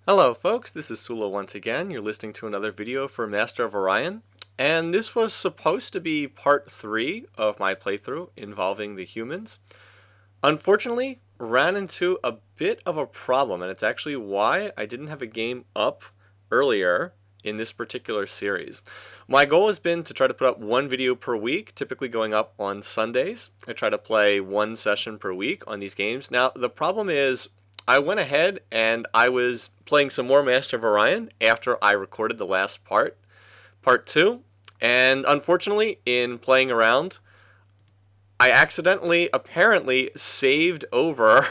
Hello folks, this is Sullla once again. You're listening to another video for Master of Orion. And this was supposed to be part 3 of my playthrough involving the humans. Unfortunately, ran into a bit of a problem, and it's actually why I didn't have a game up earlier in this particular series. My goal has been to try to put up one video per week, typically going up on Sundays. I try to play one session per week on these games. Now, the problem is I went ahead and I was playing some more Master of Orion after I recorded the last part 2, and unfortunately, in playing around, I accidentally, apparently, saved over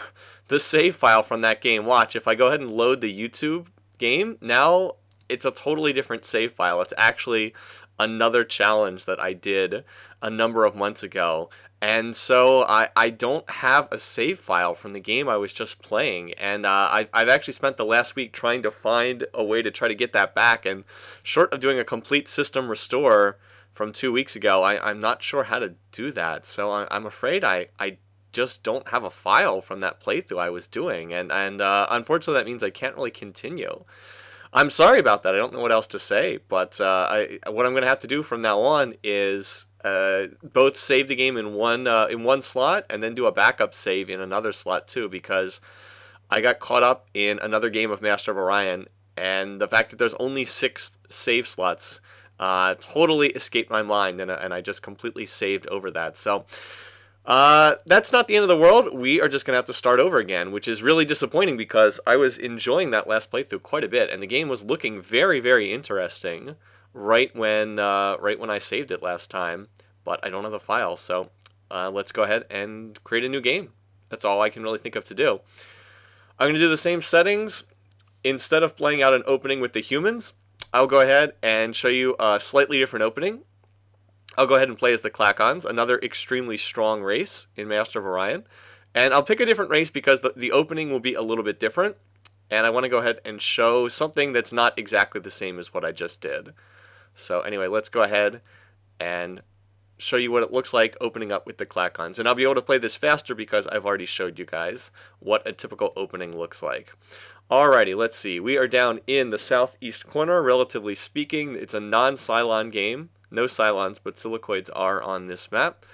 the save file from that game. Watch, if I go ahead and load the YouTube game, now it's a totally different save file. It's actually another challenge that I did a number of months ago. And so I don't have a save file from the game I was just playing. And I've actually spent the last week trying to find a way to try to get that back. And short of doing a complete system restore from 2 weeks ago, I'm not sure how to do that. So I'm afraid I just don't have a file from that playthrough I was doing. And unfortunately, that means I can't really continue. I'm sorry about that. I don't know what else to say, but what I'm going to have to do from now on is both save the game in one slot and then do a backup save in another slot too, because I got caught up in another game of Master of Orion, and the fact that there's only 6 save slots totally escaped my mind, and I just completely saved over that. So that's not the end of the world. We are just going to have to start over again, which is really disappointing because I was enjoying that last playthrough quite a bit, and the game was looking very, very interesting right when I saved it last time, but I don't have the file, so let's go ahead and create a new game. That's all I can really think of to do. I'm going to do the same settings. Instead of playing out an opening with the humans, I'll go ahead and show you a slightly different opening. I'll go ahead and play as the Klackons, another extremely strong race in Master of Orion. And I'll pick a different race because the opening will be a little bit different. And I want to go ahead and show something that's not exactly the same as what I just did. So anyway, let's go ahead and show you what it looks like opening up with the Klackons. And I'll be able to play this faster because I've already showed you guys what a typical opening looks like. Alrighty, let's see. We are down in the southeast corner, relatively speaking. It's a non-Cylon game. No Cylons, but Silicoids are on this map.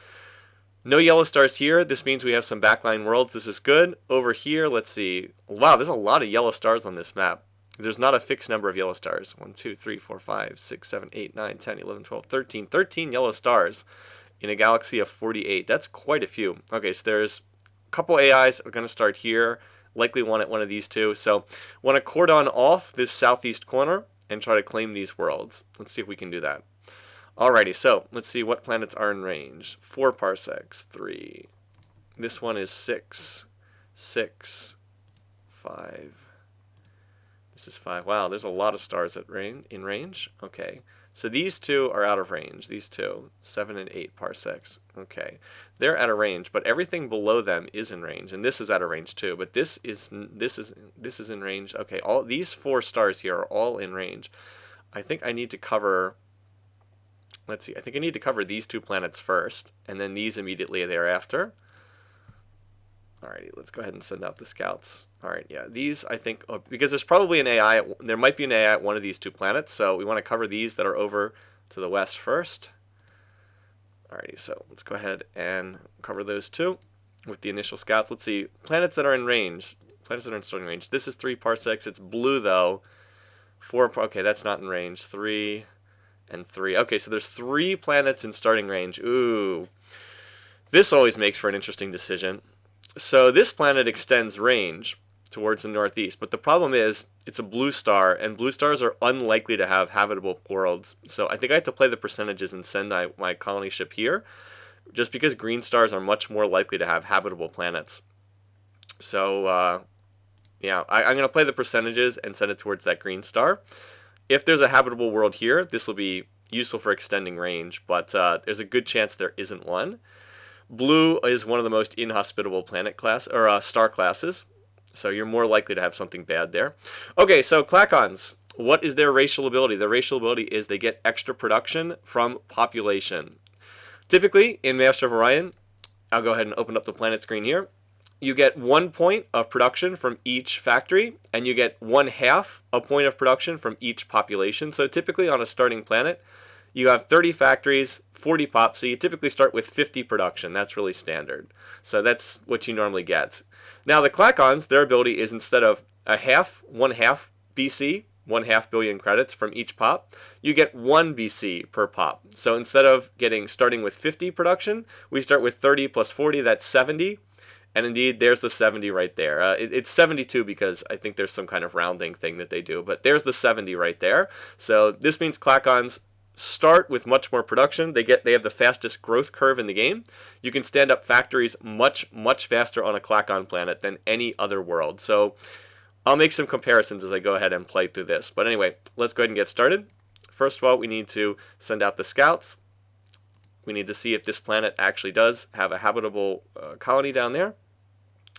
No yellow stars here. This means we have some backline worlds. This is good. Over here, let's see. Wow, there's a lot of yellow stars on this map. There's not a fixed number of yellow stars. 1, 2, 3, 4, 5, 6, 7, 8, 9, 10, 11, 12, 13. 13 yellow stars in a galaxy of 48. That's quite a few. Okay, so there's a couple AIs are going to start here. Likely one at one of these two. So want to cordon off this southeast corner and try to claim these worlds. Let's see if we can do that. Alrighty, so let's see what planets are in range. 4 parsecs, 3. This one is 6, 6, 5. This is 5. Wow, there's a lot of stars in range. Okay, so these two are out of range. These two, 7 and 8 parsecs. Okay, they're out of range, but everything below them is in range, and this is out of range too. But this is in range. Okay, all these 4 stars here are all in range. I think I need to cover. Let's see, I think I need to cover these 2 planets first, and then these immediately thereafter. Alrighty, let's go ahead and send out the scouts. Alright, yeah, these I think, because there's probably an AI, there might be an AI at one of these 2 planets, so we want to cover these that are over to the west first. Alrighty, so let's go ahead and cover those 2 with the initial scouts. Let's see, planets that are in range, planets that are in starting range. This is 3 parsecs, it's blue though. 4, okay, that's not in range. 3... and 3. Okay, so there's 3 planets in starting range. Ooh. This always makes for an interesting decision. So this planet extends range towards the northeast, but the problem is it's a blue star, and blue stars are unlikely to have habitable worlds. So I think I have to play the percentages and send my colony ship here, just because green stars are much more likely to have habitable planets. So, yeah, I'm going to play the percentages and send it towards that green star. If there's a habitable world here, this will be useful for extending range, but there's a good chance there isn't one. Blue is one of the most inhospitable planet class or star classes, so you're more likely to have something bad there. Okay, so Klackons, what is their racial ability? Their racial ability is they get extra production from population. Typically, in Master of Orion, I'll go ahead and open up the planet screen here. you get 1 point of production from each factory, and you get 1/2 a point of production from each population. So typically on a starting planet, you have 30 factories, 40 pops, so you typically start with 50 production. That's really standard. So that's what you normally get. Now the Klackons, their ability is instead of 1/2 BC, 1/2 billion credits from each pop, you get 1 BC per pop. So instead of starting with 50 production, we start with 30 plus 40, that's 70. And indeed, there's the 70 right there. It's 72 because I think there's some kind of rounding thing that they do. But there's the 70 right there. So this means Klackons start with much more production. They have the fastest growth curve in the game. You can stand up factories much faster on a Klackon planet than any other world. So I'll make some comparisons as I go ahead and play through this. But anyway, let's go ahead and get started. First of all, we need to send out the scouts. We need to see if this planet actually does have a habitable colony down there.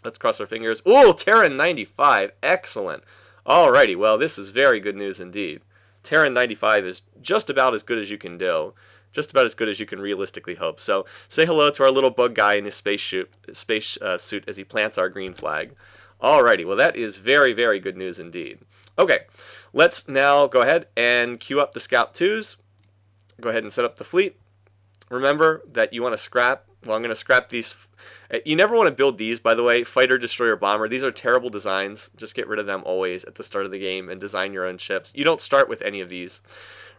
Let's cross our fingers. Ooh, Terran 95. Excellent. Alrighty, well, this is very good news indeed. Terran 95 is just about as good as you can do. Just about as good as you can realistically hope. So say hello to our little bug guy in his space suit as he plants our green flag. Alrighty, well, that is very good news indeed. Okay, let's now go ahead and queue up the Scout 2s. Go ahead and set up the fleet. Remember that you want to scrap. Well, I'm going to scrap these. You never want to build these, by the way. Fighter, destroyer, bomber. These are terrible designs. Just get rid of them always at the start of the game and design your own ships. You don't start with any of these.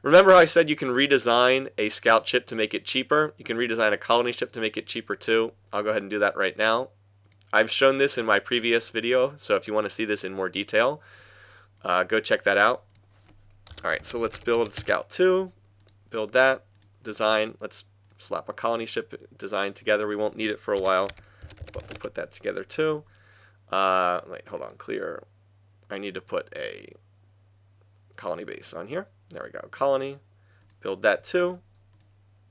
Remember how I said you can redesign a scout ship to make it cheaper? You can redesign a colony ship to make it cheaper too. I'll go ahead and do that right now. I've shown this in my previous video, so if you want to see this in more detail, go check that out. Alright, so let's build Scout 2. Build that. Design. Let's slap a colony ship design together. We won't need it for a while, but we'll put that together too. Wait, hold on. Clear. I need to put a colony base on here. There we go. Colony. Build that too.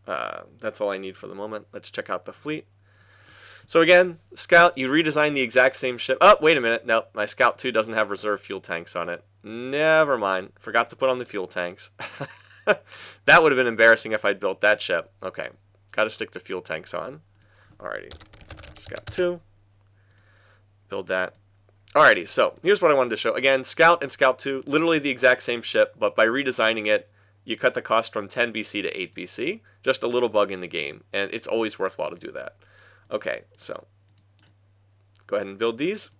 That's all I need for the moment. Let's check out the fleet. So again, Scout, you redesign the exact same ship. Oh, wait a minute. Nope, my Scout 2 doesn't have reserve fuel tanks on it. Never mind. Forgot to put on the fuel tanks. That would have been embarrassing if I'd built that ship. Okay, got to stick the fuel tanks on. Alrighty, Scout 2. Build that. Alrighty, so here's what I wanted to show. Again, Scout and Scout 2, literally the exact same ship, but by redesigning it, you cut the cost from 10 BC to 8 BC. Just a little bug in the game, and it's always worthwhile to do that. Okay, so go ahead and build these.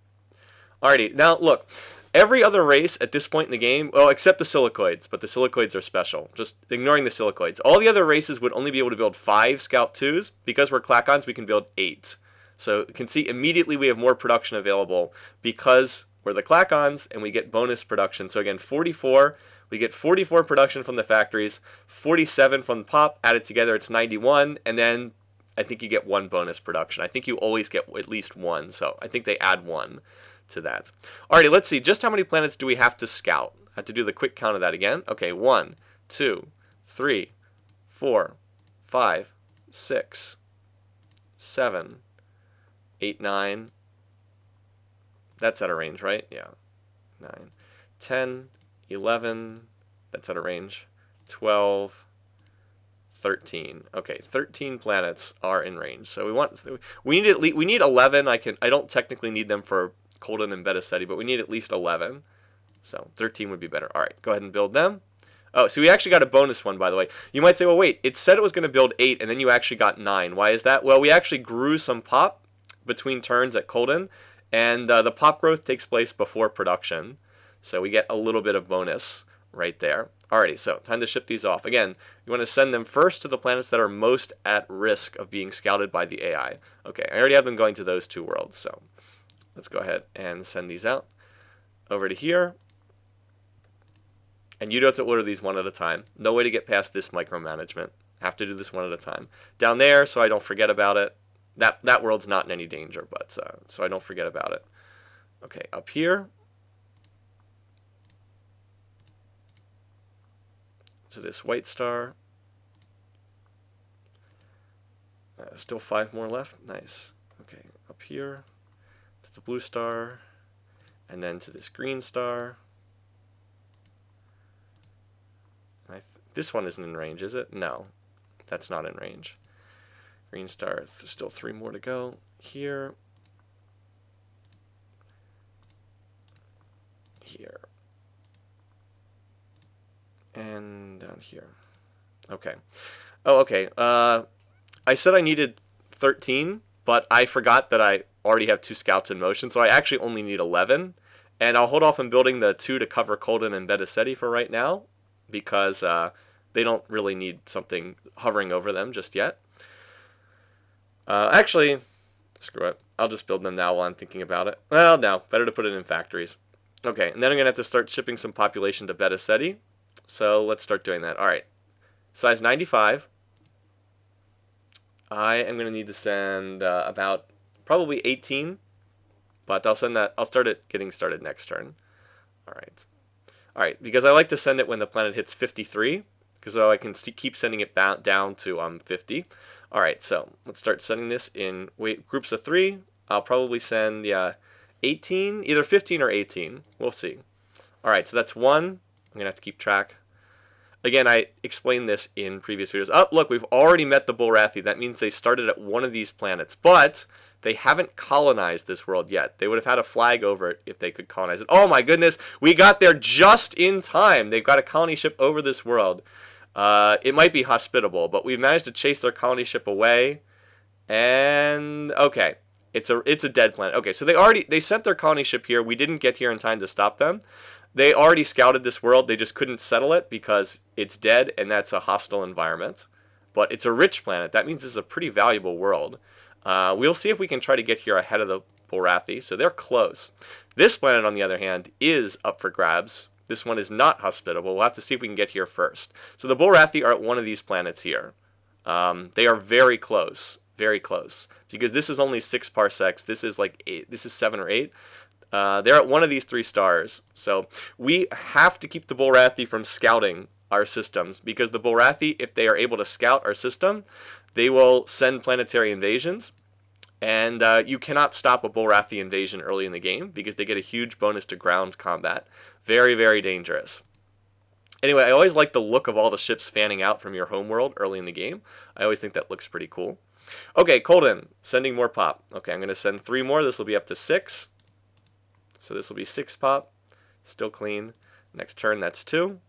Alrighty, now look. Every other race at this point in the game, well, except the Silicoids, but the Silicoids are special. Just ignoring the Silicoids. All the other races would only be able to build 5 Scout 2s. Because we're Klackons, we can build 8. So you can see immediately we have more production available because we're the Klackons and we get bonus production. So again, 44. We get 44 production from the factories, 47 from the pop. Added together, it's 91. And then I think you get 1 bonus production. I think you always get at least 1. So I think they add 1. To that. Alrighty, let's see. Just how many planets do we have to scout? I have to do the quick count of that again. Okay, 1, 2, 3, 4, 5, 6, 7, 8, 9. That's out of range, right? Yeah. 9, 10, 11. That's out of range. 12, 13. Okay, 13 planets are in range. So we need 11. I don't technically need them for Colden and Beta Ceti, but we need at least 11. So 13 would be better. All right, go ahead and build them. Oh, so we actually got a bonus one, by the way. You might say, well, wait, it said it was going to build 8, and then you actually got 9. Why is that? Well, we actually grew some pop between turns at Colden, and the pop growth takes place before production. So we get a little bit of bonus right there. Alrighty, so time to ship these off. Again, you want to send them first to the planets that are most at risk of being scouted by the AI. Okay, I already have them going to those 2 worlds, so let's go ahead and send these out over to here. And you don't have to order these one at a time. No way to get past this micromanagement. Have to do this one at a time. Down there, so I don't forget about it. That world's not in any danger, but so I don't forget about it. Okay, up here. To this white star. Still 5 more left. Nice. Okay, up here. The blue star, and then to this green star. This one isn't in range, is it? No, that's not in range. Green star, still 3 more to go. Here, here. And down here. Okay. Oh, okay. I said I needed 13, but I forgot that I already have 2 scouts in motion, so I actually only need 11. And I'll hold off on building the 2 to cover Colden and Betiseti for right now, because they don't really need something hovering over them just yet. Actually, screw it. I'll just build them now while I'm thinking about it. Well, no. Better to put it in factories. Okay, and then I'm going to have to start shipping some population to Betiseti. So let's start doing that. All right. Size 95. I am going to need to send about probably 18. But I'll send that. I'll start it getting started next turn. All right. All right, because I like to send it when the planet hits 53, because so I can keep sending it down to 50. All right, so let's start sending this in groups of 3. I'll probably send 18, either 15 or 18. We'll see. All right, so that's 1. I'm gonna have to keep track. Again, I explained this in previous videos. Oh, look, we've already met the Bullrathi. That means they started at one of these planets, but they haven't colonized this world yet. They would have had a flag over it if they could colonize it. Oh my goodness, we got there just in time. They've got a colony ship over this world. It might be hospitable, but we've managed to chase their colony ship away. And okay, it's a dead planet. Okay, so they sent their colony ship here. We didn't get here in time to stop them. They already scouted this world. They just couldn't settle it because it's dead and that's a hostile environment. But it's a rich planet. That means it's a pretty valuable world. We'll see if we can try to get here ahead of the Bullrathi. So they're close. This planet, on the other hand, is up for grabs. This one is not hospitable. We'll have to see if we can get here first. So the Bullrathi are at one of these planets here. They are very close. Very close. Because this is only 6 parsecs. This is like 8. This is 7 or 8. They're at one of these 3 stars. So we have to keep the Bullrathi from scouting our systems, because the Bullrathi, if they are able to scout our system, they will send planetary invasions. And you cannot stop a Bullrathi invasion early in the game because they get a huge bonus to ground combat. Very, very dangerous. Anyway, I always like the look of all the ships fanning out from your homeworld early in the game. I always think that looks pretty cool. Okay, Colden, sending more pop. Okay, I'm going to send 3 more. This will be up to 6. So this will be 6 pop. Still clean. Next turn, that's 2.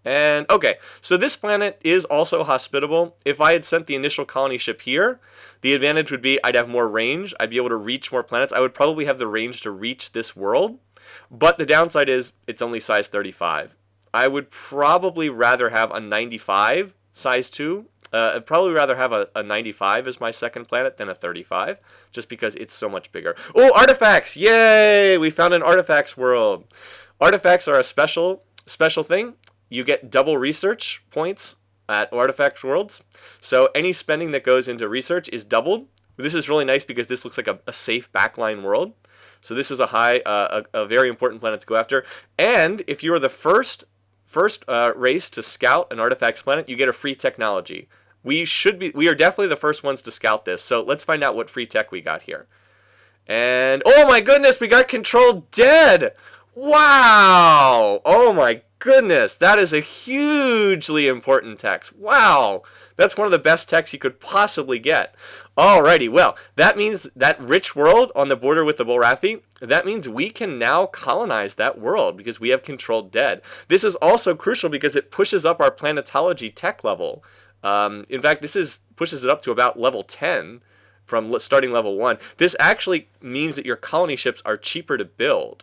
And, okay, so this planet is also hospitable. If I had sent the initial colony ship here, the advantage would be I'd have more range. I'd be able to reach more planets. I would probably have the range to reach this world. But the downside is it's only size 35. I would probably rather have a 95 size 2. I'd probably rather have a 95 as my second planet than a 35, just because it's so much bigger. Oh, artifacts! Yay! We found an artifacts world. Artifacts are a special thing. You get double research points at artifacts worlds. So any spending that goes into research is doubled. This is really nice because this looks like a safe backline world. So this is a very important planet to go after. And if you are the first race to scout an artifacts planet, you get a free technology. We are definitely the first ones to scout this. So let's find out what free tech we got here. And oh my goodness, we got controlled dead. Wow. Oh my goodness, that is a hugely important text. Wow, that's one of the best texts you could possibly get. Alrighty, well, that means that rich world on the border with the Bullrathi, that means we can now colonize that world because we have controlled dead. This is also crucial because it pushes up our planetology tech level. In fact, pushes it up to about level 10 from starting level 1. This actually means that your colony ships are cheaper to build.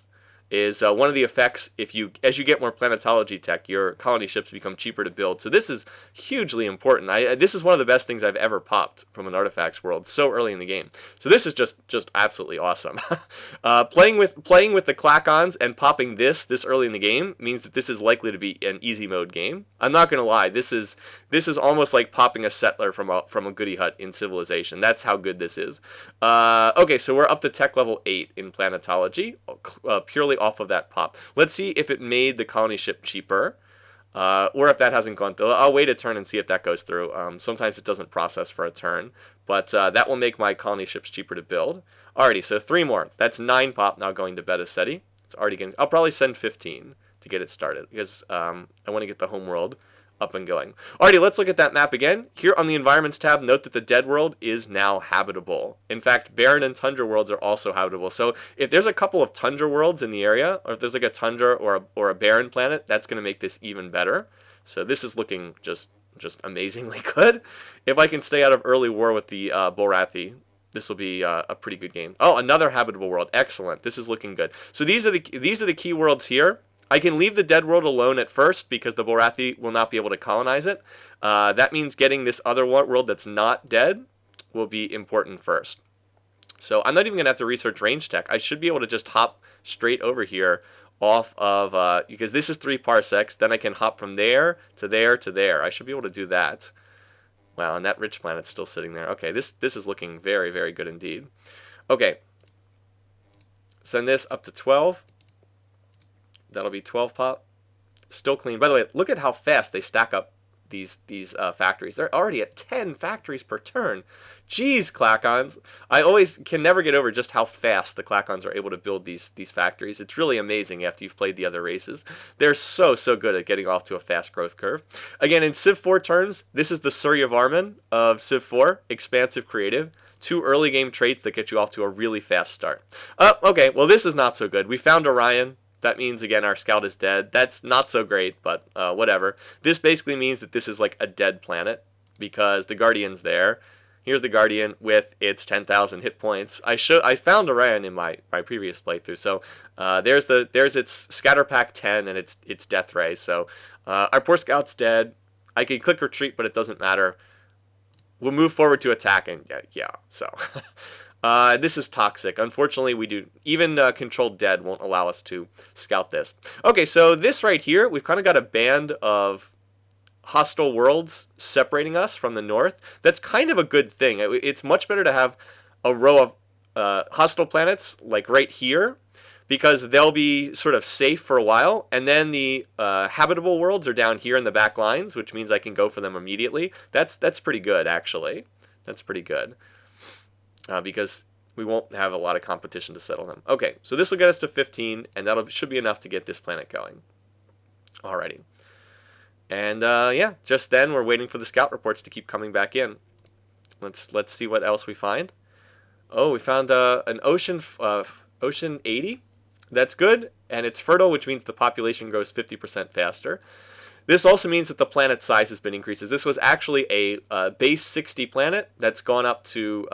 Is one of the effects as you get more planetology tech, your colony ships become cheaper to build. So this is hugely important. This is one of the best things I've ever popped from an artifacts world so early in the game. So this is just absolutely awesome. Playing with the Klackons and popping this early in the game means that this is likely to be an easy mode game. I'm not gonna lie. This is almost like popping a settler from a goodie hut in Civilization. That's how good this is. Okay, so we're up to tech level 8 in planetology, purely off of that pop. Let's see if it made the colony ship cheaper, or if that hasn't gone through. I'll wait a turn and see if that goes through. Sometimes it doesn't process for a turn, but that will make my colony ships cheaper to build. Alrighty, so 3 more. That's 9 pop now going to Betiseti. It's already getting. I'll probably send 15 to get it started because I want to get the homeworld up and going. Alrighty, let's look at that map again. Here on the Environments tab, note that the Dead World is now habitable. In fact, Barren and Tundra worlds are also habitable. So if there's a couple of Tundra worlds in the area, or if there's like a Tundra or a Barren planet, that's going to make this even better. So this is looking just amazingly good. If I can stay out of early war with the Borathi, this will be a pretty good game. Oh, another habitable world. Excellent. This is looking good. So these are the key worlds here. I can leave the Dead World alone at first because the Borathi will not be able to colonize it. That means getting this other world that's not dead will be important first. So I'm not even going to have to research range tech. I should be able to just hop straight over here off of, because this is 3 parsecs, then I can hop from there to there to there. I should be able to do that. Wow, and that rich planet's still sitting there. Okay, this is looking very, very good indeed. Okay, send this up to 12. That'll be 12 pop. Still clean. By the way, look at how fast they stack up these factories. They're already at 10 factories per turn. Jeez, Klackons. I always can never get over just how fast the Klackons are able to build these factories. It's really amazing after you've played the other races. They're so good at getting off to a fast growth curve. Again, in Civ 4 terms, this is the Surya Varman of Civ 4, expansive creative. 2 early game traits that get you off to a really fast start. Okay, well this is not so good. We found Orion. That means, again, our scout is dead. That's not so great, but whatever. This basically means that this is like a dead planet because the Guardian's there. Here's the Guardian with its 10,000 hit points. I found Orion in my previous playthrough. So there's its Scatter Pack 10 and its Death Ray. So our poor scout's dead. I can click retreat, but it doesn't matter. We'll move forward to attack, and yeah. So this is toxic. Unfortunately, we do even controlled dead won't allow us to scout this. Okay, so this right here, we've kind of got a band of hostile worlds separating us from the north. That's kind of a good thing. It's much better to have a row of hostile planets like right here, because they'll be sort of safe for a while, and then the habitable worlds are down here in the back lines, which means I can go for them immediately. That's pretty good, actually. That's pretty good. Because we won't have a lot of competition to settle them. Okay, so this will get us to 15, and that should be enough to get this planet going. Alrighty. And yeah, just then we're waiting for the scout reports to keep coming back in. Let's see what else we find. Oh, we found an ocean 80. That's good, and it's fertile, which means the population grows 50% faster. This also means that the planet size has been increased. This was actually a base 60 planet that's gone up to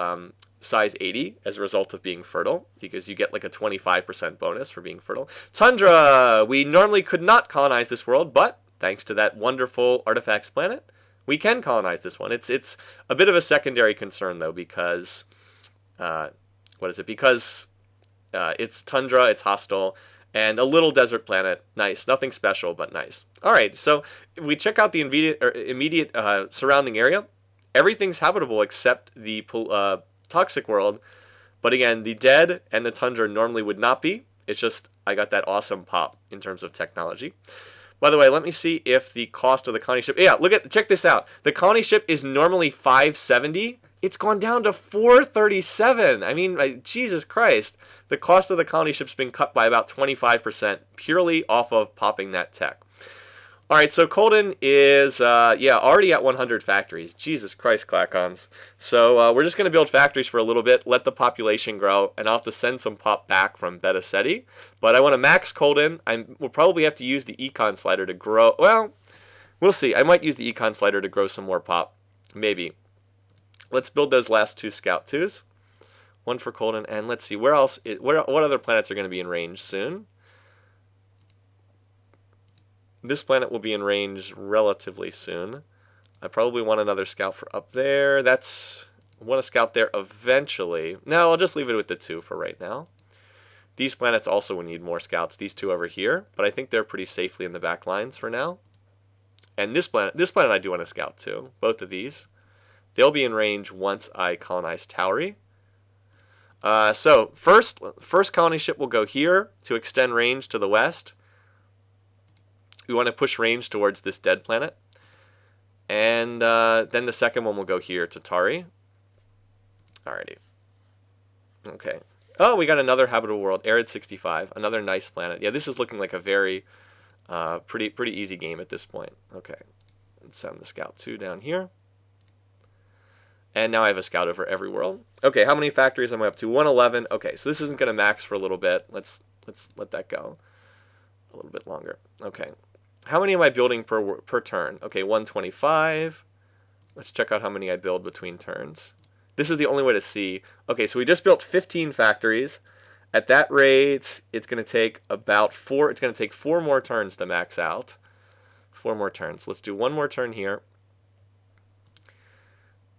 size 80 as a result of being fertile, because you get like a 25% bonus for being fertile. Tundra! We normally could not colonize this world, but thanks to that wonderful artifacts planet, we can colonize this one. It's a bit of a secondary concern, though, because Because it's tundra, it's hostile, and a little desert planet. Nice. Nothing special, but nice. All right, so if we check out the immediate surrounding area, everything's habitable except the toxic world. But again, the dead and the tundra normally would not be. It's just I got that awesome pop in terms of technology. By the way, let me see if the cost of the colony ship... Yeah, check this out. The colony ship is normally $570. It's gone down to $437. I mean, Jesus Christ. The cost of the colony ship's been cut by about 25% purely off of popping that tech. All right, so Colden is, already at 100 factories. Jesus Christ, Klackons. So we're just going to build factories for a little bit, let the population grow, and I'll have to send some pop back from Beta Ceti. But I want to max Colden. We'll probably have to use the econ slider to grow. Well, we'll see. I might use the econ slider to grow some more pop. Maybe. Let's build those last 2 Scout 2s. One for Colden, and let's see, where else? What other planets are going to be in range soon? This planet will be in range relatively soon. I probably want another scout for up there. I want to scout there eventually. No, I'll just leave it with the 2 for right now. These planets also will need more scouts. These 2 over here, but I think they're pretty safely in the back lines for now. And this planet I do want to scout too. Both of these. They'll be in range once I colonize Tauri. So first colony ship will go here to extend range to the west. We want to push range towards this dead planet. And then the second one will go here to Tari. Alrighty. Okay. Oh, we got another habitable world, Arid 65. Another nice planet. Yeah, this is looking like a very pretty easy game at this point. Okay. and send the Scout 2 down here. And now I have a scout over every world. Okay, how many factories am I up to? 111. Okay, so this isn't going to max for a little bit. Let's let that go a little bit longer. Okay, how many am I building per turn? Okay, 125. Let's check out how many I build between turns. This is the only way to see. Okay, so we just built 15 factories. At that rate, it's going to take about 4. It's going to take 4 more turns to max out. 4 more turns. Let's do one more turn here.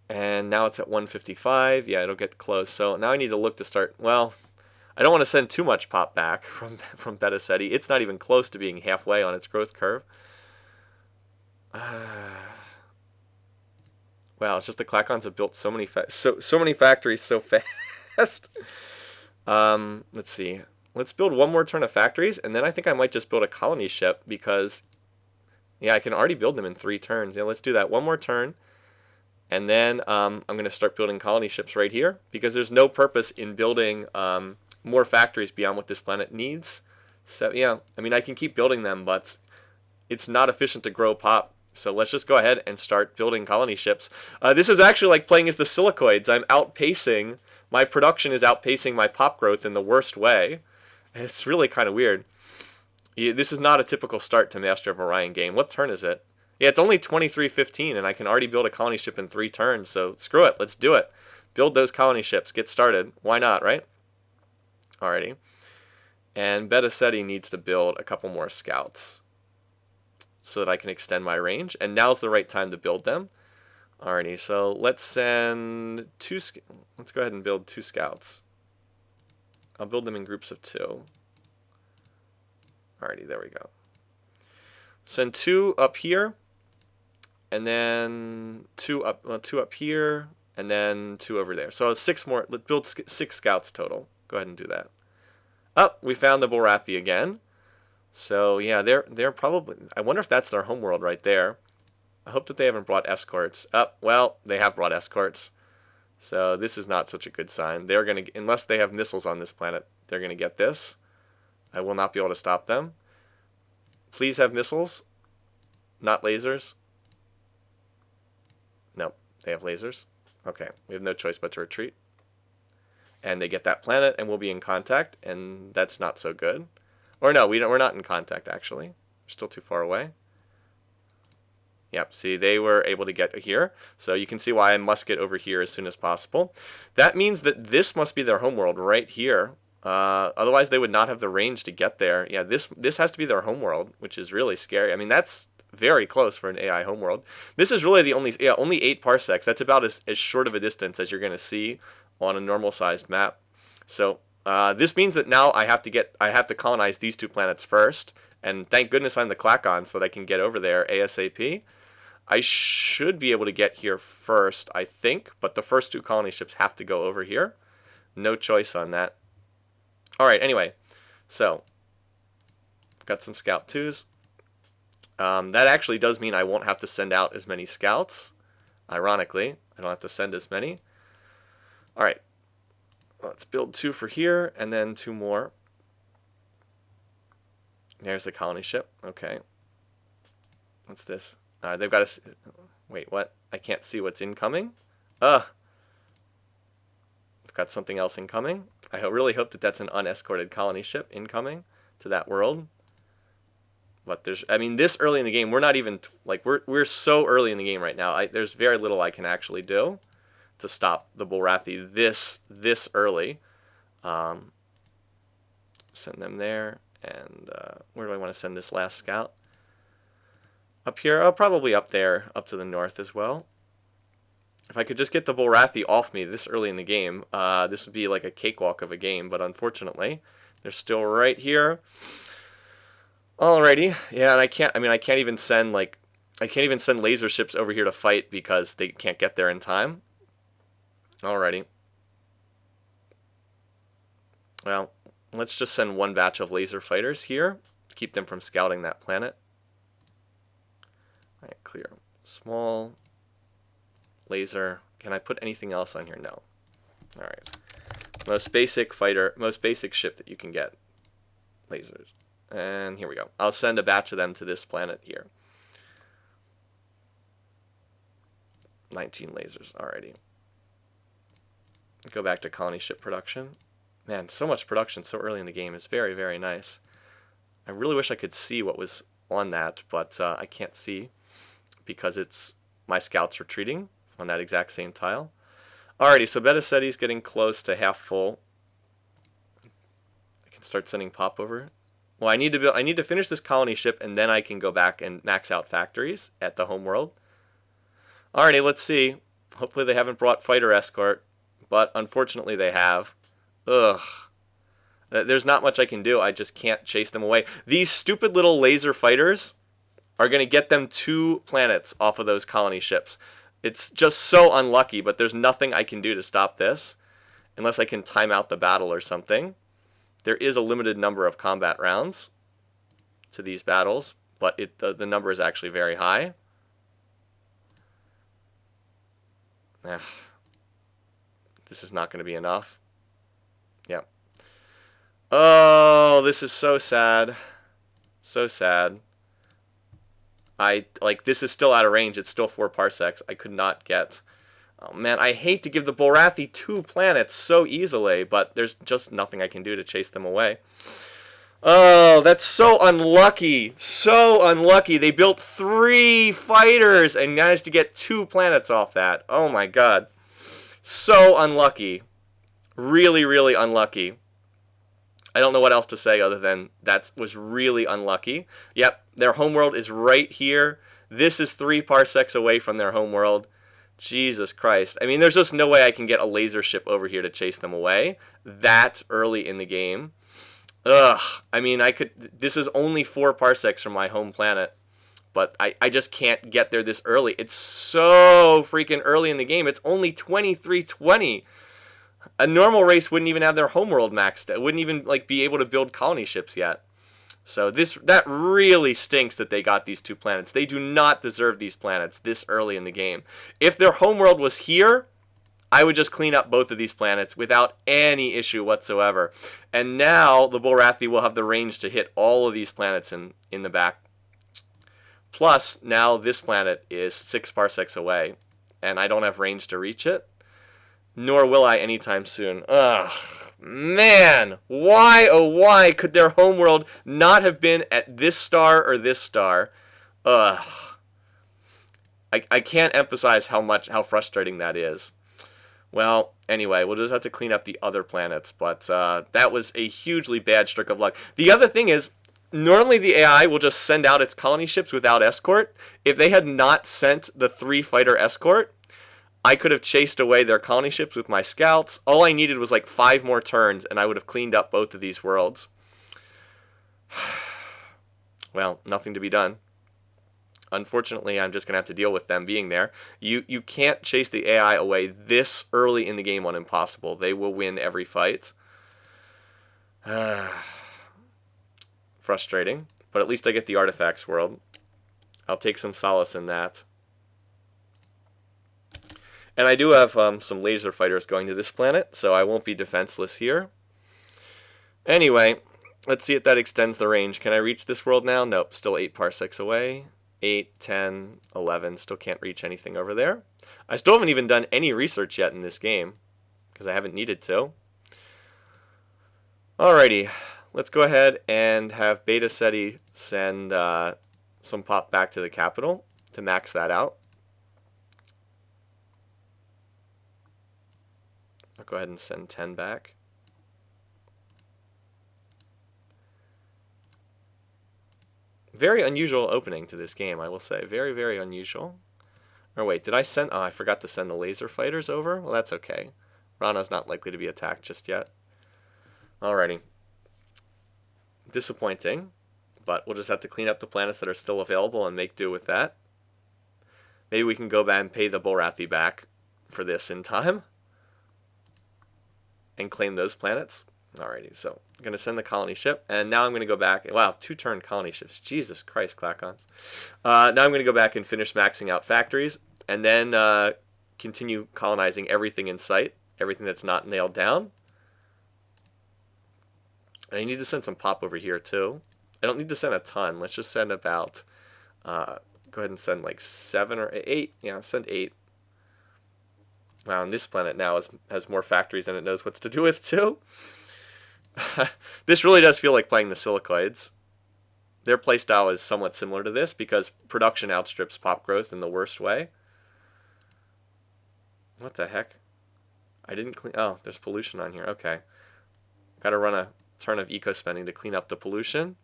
And now it's at 155. Yeah, it'll get close. So now I need to look to start. Well, I don't want to send too much pop back from Beta Ceti. It's not even close to being halfway on its growth curve. Wow, it's just the Klackons have built so many so many factories so fast. Let's see. Let's build one more turn of factories, and then I think I might just build a colony ship because, yeah, I can already build them in 3 turns. Yeah, let's do that. One more turn. And then I'm going to start building colony ships right here because there's no purpose in building more factories beyond what this planet needs. So yeah, I mean, I can keep building them, but it's not efficient to grow pop. So let's just go ahead and start building colony ships. This is actually like playing as the Silicoids. I'm outpacing, my production is outpacing my pop growth in the worst way. And it's really kind of weird. This is not a typical start to Master of Orion game. What turn is it? Yeah, it's only 23:15, and I can already build a colony ship in 3 turns, so screw it. Let's do it. Build those colony ships. Get started. Why not, right? Alrighty. And Beta Ceti needs to build a couple more scouts so that I can extend my range, and now's the right time to build them. Alrighty, so let's send 2... Let's go ahead and build 2 scouts. I'll build them in groups of 2. Alrighty, there we go. Send 2 up here. And then 2 up here, and then 2 over there. So 6 more. Let's build 6 scouts total. Go ahead and do that. Oh, we found the Borathi again. So yeah, they're probably. I wonder if that's their homeworld right there. I hope that they haven't brought escorts. Oh, well, they have brought escorts. So this is not such a good sign. They're gonna, unless they have missiles on this planet, they're gonna get this. I will not be able to stop them. Please have missiles, not lasers. Nope, they have lasers. Okay, we have no choice but to retreat. And they get that planet, and we'll be in contact, and that's not so good. Or no, we're not in contact, actually. We're still too far away. Yep, see, they were able to get here. So you can see why I must get over here as soon as possible. That means that this must be their homeworld right here. Otherwise, they would not have the range to get there. Yeah, this has to be their homeworld, which is really scary. I mean, that's very close for an AI homeworld. This is really the only 8 parsecs. That's about as short of a distance as you're going to see on a normal-sized map. So this means that now I have to colonize these 2 planets first. And thank goodness I'm the Klackons so that I can get over there ASAP. I should be able to get here first, I think, but the first 2 colony ships have to go over here. No choice on that. All right, anyway, so got some Scout 2s. That actually does mean I won't have to send out as many scouts. Ironically, I don't have to send as many. All right, let's build 2 for here and then 2 more. There's the colony ship. Okay. What's this? They've got a... Wait, what? I can't see what's incoming? Ugh. I've got something else incoming. I really hope that that's an unescorted colony ship incoming to that world. But there's... I mean, this early in the game, we're not even... Like, we're so early in the game right now. There's very little I can actually do to stop the Borathi this early. Send them there. And where do I want to send this last scout? Up here? Probably up there, up to the north as well. If I could just get the Borathi off me this early in the game, this would be like a cakewalk of a game, but unfortunately, they're still right here. Alrighty. Yeah, and I can't even send laser ships over here to fight because they can't get there in time. Alrighty. Well, let's just send 1 batch of laser fighters here to keep them from scouting that planet. All right, clear. Small laser. Can I put anything else on here? No. All right. Most basic fighter, most basic ship that you can get. Lasers. And here we go. I'll send a batch of them to this planet here. 19 lasers. Alrighty. Go back to colony ship production. Man, so much production so early in the game is very, very nice. I really wish I could see what was on that, but I can't see because it's my scouts retreating on that exact same tile. Alrighty, so Beta SETI's getting close to half full. I can start sending pop over. Well, I need to finish this colony ship, and then I can go back and max out factories at the home world. Alrighty, let's see. Hopefully they haven't brought fighter escort, but unfortunately they have. Ugh. There's not much I can do. I just can't chase them away. These stupid little laser fighters are going to get them 2 planets off of those colony ships. It's just so unlucky, but there's nothing I can do to stop this unless I can time out the battle or something. There is a limited number of combat rounds to these battles, but the number is actually very high. This is not going to be enough. Yep. Oh, this is so sad. So sad. This is still out of range. It's still 4 parsecs. I could not get... Oh, man, I hate to give the Borathi 2 planets so easily, but there's just nothing I can do to chase them away. Oh, that's so unlucky. So unlucky. They built 3 fighters and managed to get 2 planets off that. Oh, my God. So unlucky. Really, really unlucky. I don't know what else to say other than that was really unlucky. Yep, their homeworld is right here. This is 3 parsecs away from their homeworld. Jesus Christ. I mean, there's just no way I can get a laser ship over here to chase them away that early in the game. Ugh. I mean, this is only 4 parsecs from my home planet. But I just can't get there this early. It's so freaking early in the game. It's only 2320. A normal race wouldn't even have their homeworld maxed. It wouldn't even be able to build colony ships yet. So that really stinks that they got these 2 planets. They do not deserve these planets this early in the game. If their homeworld was here, I would just clean up both of these planets without any issue whatsoever. And now the Borathi will have the range to hit all of these planets in the back. Plus, now this planet is 6 parsecs away, and I don't have range to reach it. Nor will I anytime soon. Ugh, man, why oh why could their homeworld not have been at this star or this star? Ugh. I can't emphasize how frustrating that is. Well, anyway, we'll just have to clean up the other planets, but that was a hugely bad stroke of luck. The other thing is, normally the AI will just send out its colony ships without escort. If they had not sent the 3 fighter escort, I could have chased away their colony ships with my scouts. All I needed was 5 more turns, and I would have cleaned up both of these worlds. Well, nothing to be done. Unfortunately, I'm just going to have to deal with them being there. You can't chase the AI away this early in the game on Impossible. They will win every fight. Frustrating, but at least I get the Artifacts world. I'll take some solace in that. And I do have some laser fighters going to this planet, so I won't be defenseless here. Anyway, let's see if that extends the range. Can I reach this world now? Nope, still 8 parsecs away. 8, 10, 11, still can't reach anything over there. I still haven't even done any research yet in this game, because I haven't needed to. Alrighty, let's go ahead and have Beta SETI send some pop back to the capital to max that out. I'll go ahead and send 10 back. Very unusual opening to this game, I will say. Very, very unusual. Or wait, did I send... Oh, I forgot to send the laser fighters over? Well, that's okay. Rana's not likely to be attacked just yet. Alrighty. Disappointing, but we'll just have to clean up the planets that are still available and make do with that. Maybe we can go back and pay the Borathi back for this in time and claim those planets. Alrighty, so I'm going to send the colony ship, and now I'm going to go back. Wow, 2-turn colony ships. Jesus Christ, Klackons. Now I'm going to go back and finish maxing out factories, and then continue colonizing everything in sight, everything that's not nailed down. And I need to send some pop over here, too. I don't need to send a ton. Let's just send about, go ahead and send 7 or 8. Yeah, send 8. Wow, and this planet now has more factories than it knows what to do with, too. This really does feel like playing the Silicoids. Their playstyle is somewhat similar to this because production outstrips pop growth in the worst way. What the heck? I didn't clean... Oh, there's pollution on here. Okay. Gotta run a turn of eco-spending to clean up the pollution.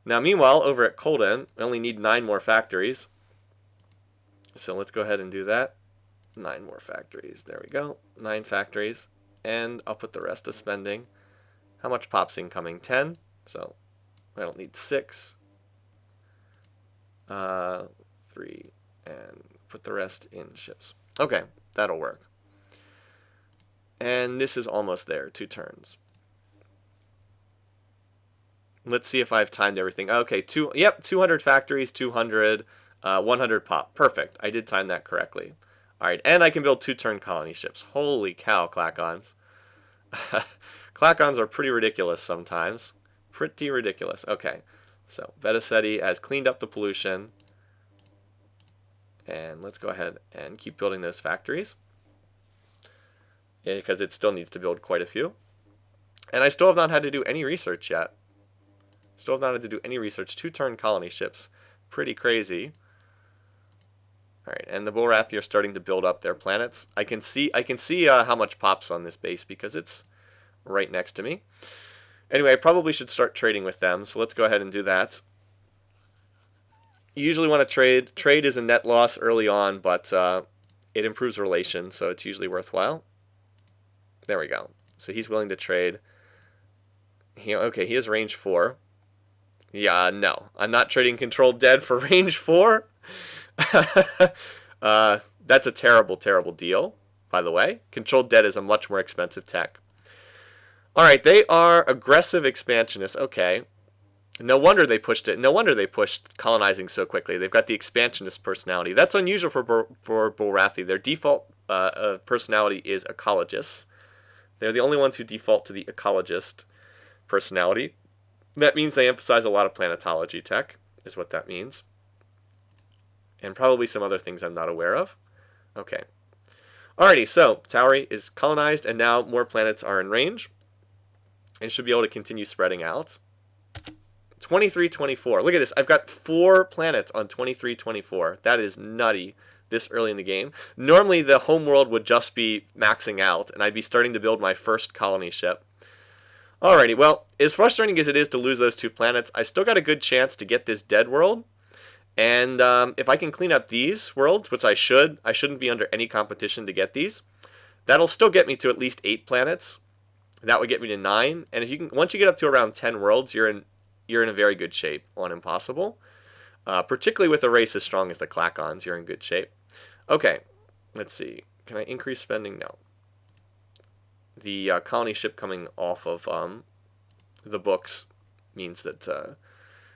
Now, meanwhile, over at Colden, we only need 9 more factories. So let's go ahead and do that. 9 more factories. There we go. 9 factories. And I'll put the rest of spending. How much pop's incoming? 10. So I don't need 6. 3. And put the rest in ships. Okay, that'll work. And this is almost there. 2 turns. Let's see if I've timed everything. Okay, 200 factories, 200, 100 pop. Perfect. I did time that correctly. All right, and I can build 2-turn colony ships. Holy cow, Klackons. Klackons are pretty ridiculous sometimes. Pretty ridiculous. Okay, so Betaseti has cleaned up the pollution. And let's go ahead and keep building those factories. Because it still needs to build quite a few. And I still have not had to do any research yet. Still have not had to do any research. 2-turn colony ships. Pretty crazy. Alright, and the Bullrathi are starting to build up their planets. I can see how much pop's on this base because it's right next to me. Anyway, I probably should start trading with them, so let's go ahead and do that. You usually want to trade. Trade is a net loss early on, but it improves relations, so it's usually worthwhile. There we go. So he's willing to trade. Okay, he has range 4. Yeah, no. I'm not trading Controlled Dead for range 4. That's a terrible, terrible deal, by the way. Controlled Dead is a much more expensive tech. Alright, they are aggressive expansionists. Okay. No wonder they pushed it. No wonder they pushed colonizing so quickly. They've got the expansionist personality. That's unusual for Bullrathi. Their default personality is ecologists. They're the only ones who default to the ecologist personality. That means they emphasize a lot of planetology tech, is what that means. And probably some other things I'm not aware of. Okay. Alrighty, so Tauri is colonized, and now more planets are in range. And should be able to continue spreading out. 23-24. Look at this. I've got 4 planets on 23-24. That is nutty this early in the game. Normally, the home world would just be maxing out, and I'd be starting to build my first colony ship. Alrighty, well, as frustrating as it is to lose those 2 planets, I still got a good chance to get this dead world. And if I can clean up these worlds, which I shouldn't be under any competition to get these. That'll still get me to at least 8 planets. That would get me to 9. And if you can, once you get up to around 10 worlds, you're in a very good shape on Impossible. Particularly with a race as strong as the Klackons, you're in good shape. Okay, let's see. Can I increase spending? No. The colony ship coming off of the books means that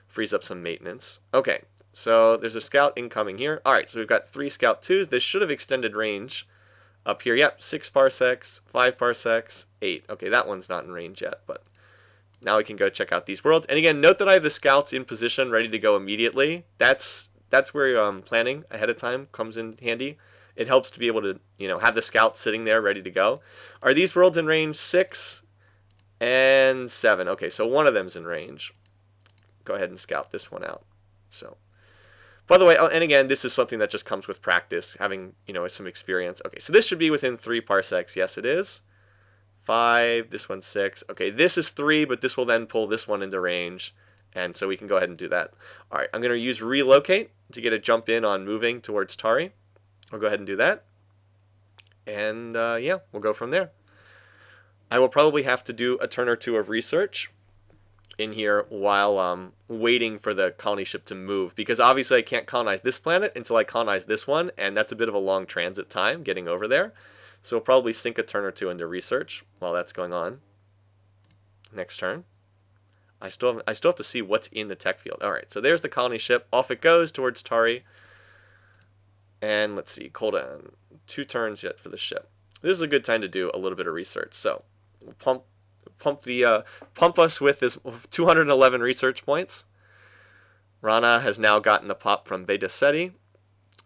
frees up some maintenance. Okay, so there's a scout incoming here. All right, so we've got 3 scout 2s. This should have extended range up here. Yep, 6 parsecs, 5 parsecs, 8. Okay, that one's not in range yet, but now we can go check out these worlds. And again, note that I have the scouts in position, ready to go immediately. That's where planning ahead of time comes in handy. It helps to be able to, have the scouts sitting there ready to go. Are these worlds in range 6 and 7? Okay, so one of them's in range. Go ahead and scout this one out. So, by the way, and again, this is something that just comes with practice, having, some experience. Okay, so this should be within 3 parsecs. Yes, it is. 5, this one's 6. Okay, this is 3, but this will then pull this one into range. And so we can go ahead and do that. All right, I'm going to use relocate to get a jump in on moving towards Tari. I'll go ahead and do that. And yeah, we'll go from there. I will probably have to do a turn or 2 of research in here while waiting for the colony ship to move. Because obviously I can't colonize this planet until I colonize this one. And that's a bit of a long transit time getting over there. So we'll probably sink a turn or 2 into research while that's going on. Next turn. I still have to see what's in the tech field. All right, so there's the colony ship. Off it goes towards Tari. And let's see, Colden. 2 turns yet for the ship. This is a good time to do a little bit of research. So we'll pump us with this 211 research points. Rana has now gotten the pop from Betaseti.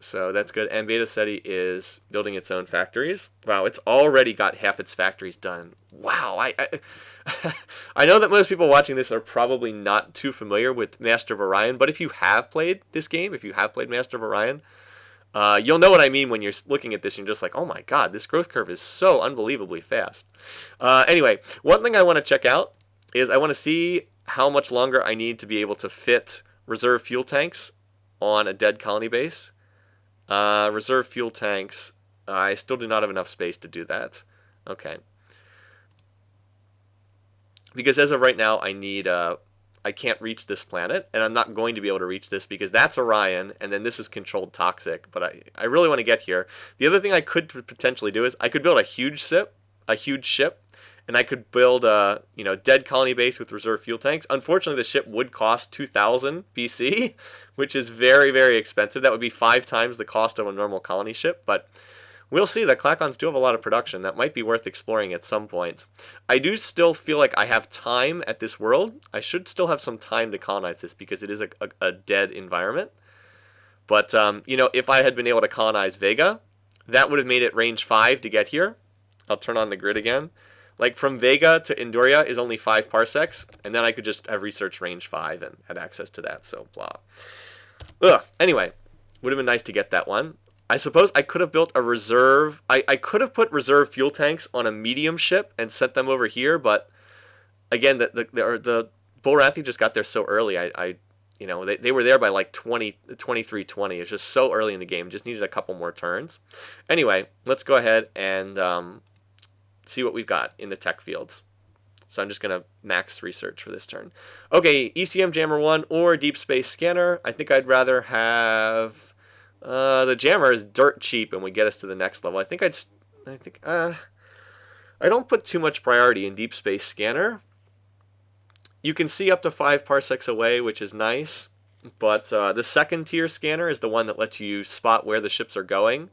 So that's good. And Beta Ceti is building its own factories. Wow, it's already got half its factories done. Wow, I know that most people watching this are probably not too familiar with Master of Orion, but if you have played this game, if you have played Master of Orion, you'll know what I mean when you're looking at this and you're just like, oh my god, this growth curve is so unbelievably fast. Anyway, one thing I want to check out is I want to see how much longer I need to be able to fit reserve fuel tanks on a dead colony base. Reserve fuel tanks. I still do not have enough space to do that. Okay. Because as of right now, I can't reach this planet, and I'm not going to be able to reach this because that's Orion, and then this is controlled toxic. But I really want to get here. The other thing I could potentially do is I could build a huge ship, and I could build a dead colony base with reserve fuel tanks. Unfortunately, the ship would cost 2,000 BC, which is very, very expensive. That would be 5 times the cost of a normal colony ship, but we'll see. The Klackons do have a lot of production. That might be worth exploring at some point. I do still feel like I have time at this world. I should still have some time to colonize this because it is a dead environment. But, if I had been able to colonize Vega, that would have made it range 5 to get here. I'll turn on the grid again. Like, from Vega to Indoria is only 5 parsecs, and then I could just have researched range 5 and had access to that, so blah. Anyway, would have been nice to get that one. I suppose I could have built a reserve. I could have put reserve fuel tanks on a medium ship and sent them over here, but again, the Bullrathi just got there so early. They were there by like 23:20. It's just so early in the game. Just needed a couple more turns. Anyway, let's go ahead and see what we've got in the tech fields. So I'm just going to max research for this turn. Okay, ECM Jammer 1 or Deep Space Scanner. I think I'd rather have... the Jammer is dirt cheap and would get us to the next level. I don't put too much priority in Deep Space Scanner. You can see up to 5 parsecs away, which is nice. But the second tier scanner is the one that lets you spot where the ships are going.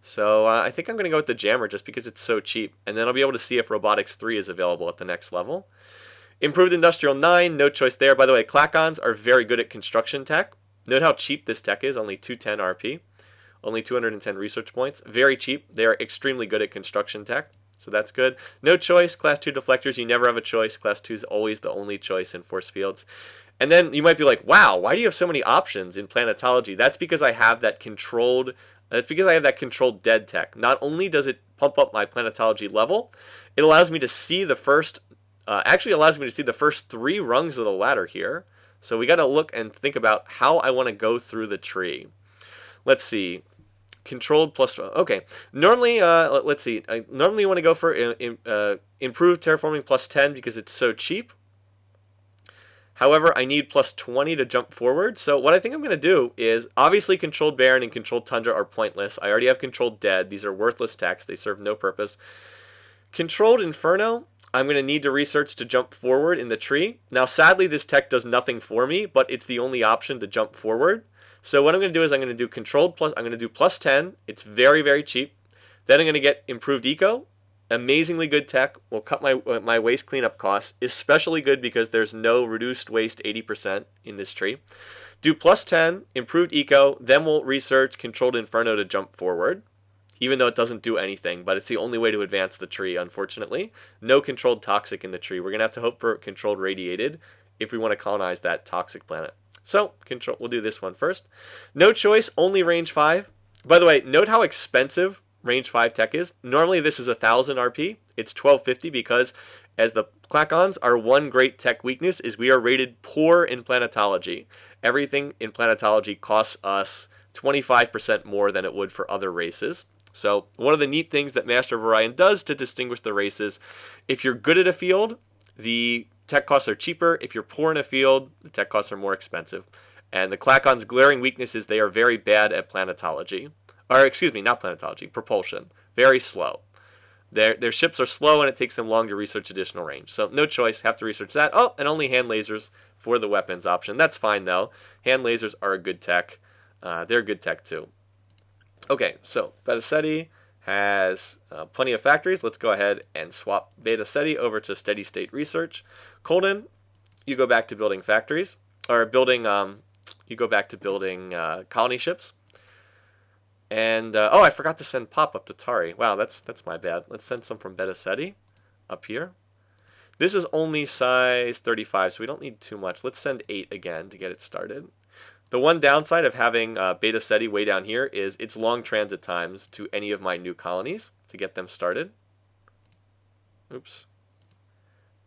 So I think I'm going to go with the Jammer just because it's so cheap. And then I'll be able to see if Robotics 3 is available at the next level. Improved Industrial 9, no choice there. By the way, Klackons are very good at construction tech. Note how cheap this tech is, only 210 RP. Only 210 research points. Very cheap. They are extremely good at construction tech. So that's good. No choice. Class 2 deflectors, you never have a choice. Class 2 is always the only choice in force fields. And then you might be like, wow, why do you have so many options in planetology? That's because I have that controlled dead tech. Not only does it pump up my planetology level, it allows me to see the first, allows me to see the first 3 rungs of the ladder here. So we got to look and think about how I want to go through the tree. Let's see. Controlled plus... Okay. Normally, let's see. Normally you want to go for improved terraforming plus 10 because it's so cheap. However, I need plus 20 to jump forward. So what I think I'm going to do is, obviously Controlled Barren and Controlled Tundra are pointless. I already have Controlled Dead. These are worthless techs. They serve no purpose. Controlled Inferno, I'm going to need to research to jump forward in the tree. Now, sadly, this tech does nothing for me, but it's the only option to jump forward. So what I'm going to do is I'm going to do Controlled plus, I'm going to do plus 10. It's very, very cheap. Then I'm going to get Improved Eco. Amazingly good tech. Will cut my waste cleanup costs. Especially good because there's no reduced waste 80% in this tree. Do plus 10, Improved Eco, then we'll research Controlled Inferno to jump forward. Even though it doesn't do anything, but it's the only way to advance the tree, unfortunately. No Controlled Toxic in the tree. We're going to have to hope for Controlled Radiated if we want to colonize that toxic planet. So, we'll do this one first. No choice, only range 5. By the way, note how expensive range 5 tech is. Normally this is 1,000 RP. It's 1,250 because, as the Klackons, our one great tech weakness is we are rated poor in planetology. Everything in planetology costs us 25% more than it would for other races. So one of the neat things that Master of Orion does to distinguish the races, if you're good at a field, the tech costs are cheaper. If you're poor in a field, the tech costs are more expensive. And the Klackons' glaring weakness is they are very bad at planetology. Or, excuse me, not planetology, propulsion. Very slow. Their ships are slow and it takes them long to research additional range. So no choice, have to research that. Oh, and only hand lasers for the weapons option. That's fine though. Hand lasers are a good tech. They're good tech too. Okay, so Beta Ceti has plenty of factories. Let's go ahead and swap Beta Ceti over to steady state research. Colden, you go back to building factories. Or building, you go back to building colony ships. And, oh, I forgot to send Pop up to Tari. Wow, that's my bad. Let's send some from Beta Ceti up here. This is only size 35, so we don't need too much. Let's send 8 again to get it started. The one downside of having Beta Ceti way down here is it's long transit times to any of my new colonies to get them started. Oops.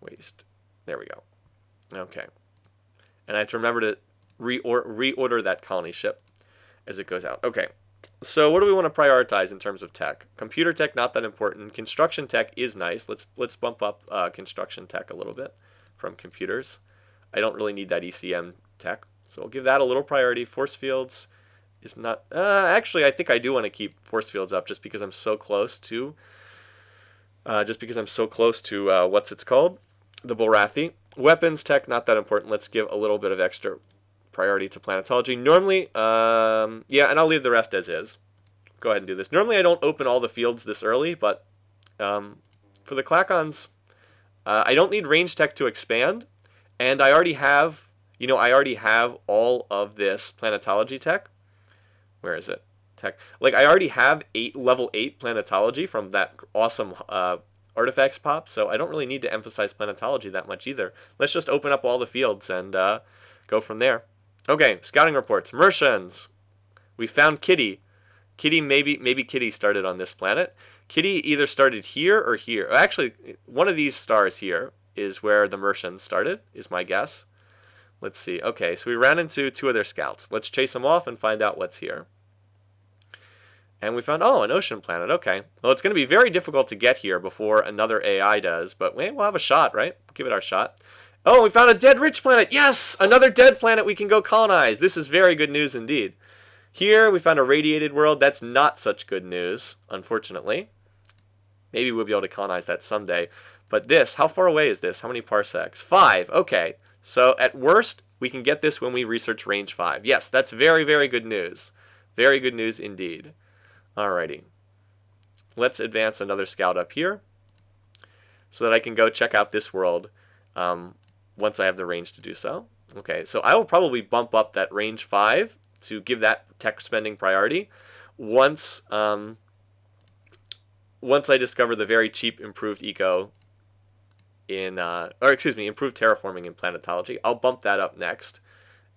Waste. There we go. Okay. And I have to remember to reorder that colony ship as it goes out. Okay. So what do we want to prioritize in terms of tech? Computer tech, not that important. Construction tech is nice. Let's bump up construction tech a little bit from computers. I don't really need that ECM tech, so I'll give that a little priority. Force fields is not... actually, I think I do want to keep force fields up just because I'm so close to... what's it's called? The Bulrathi. Weapons tech, not that important. Let's give a little bit of extra priority to planetology. Normally, yeah, and I'll leave the rest as is. Go ahead and do this. Normally, I don't open all the fields this early, but for the Klackons, I don't need range tech to expand, and I already have, I already have all of this planetology tech. Where is it? Tech. Like, I already have level 8 planetology from that awesome artifacts pop, so I don't really need to emphasize planetology that much either. Let's just open up all the fields and go from there. Okay, scouting reports. Mershans. We found Kitty. Kitty, maybe Kitty started on this planet. Kitty either started here or here. Actually, one of these stars here is where the Mershans started, is my guess. Let's see. Okay, so we ran into 2 of their scouts. Let's chase them off and find out what's here. And we found, oh, an ocean planet. Okay. Well, it's going to be very difficult to get here before another AI does, but we'll have a shot, right? Give it our shot. Oh, we found a dead rich planet. Yes, another dead planet we can go colonize. This is very good news indeed. Here we found a radiated world. That's not such good news, unfortunately. Maybe we'll be able to colonize that someday. But this, how far away is this? How many parsecs? 5. Okay. So at worst, we can get this when we research range 5. Yes, that's very, very good news. Very good news indeed. Alrighty. Let's advance another scout up here so that I can go check out this world once I have the range to do so. Okay, so I will probably bump up that range 5 to give that tech spending priority once I discover the very cheap improved eco in, improved terraforming in planetology. I'll bump that up next.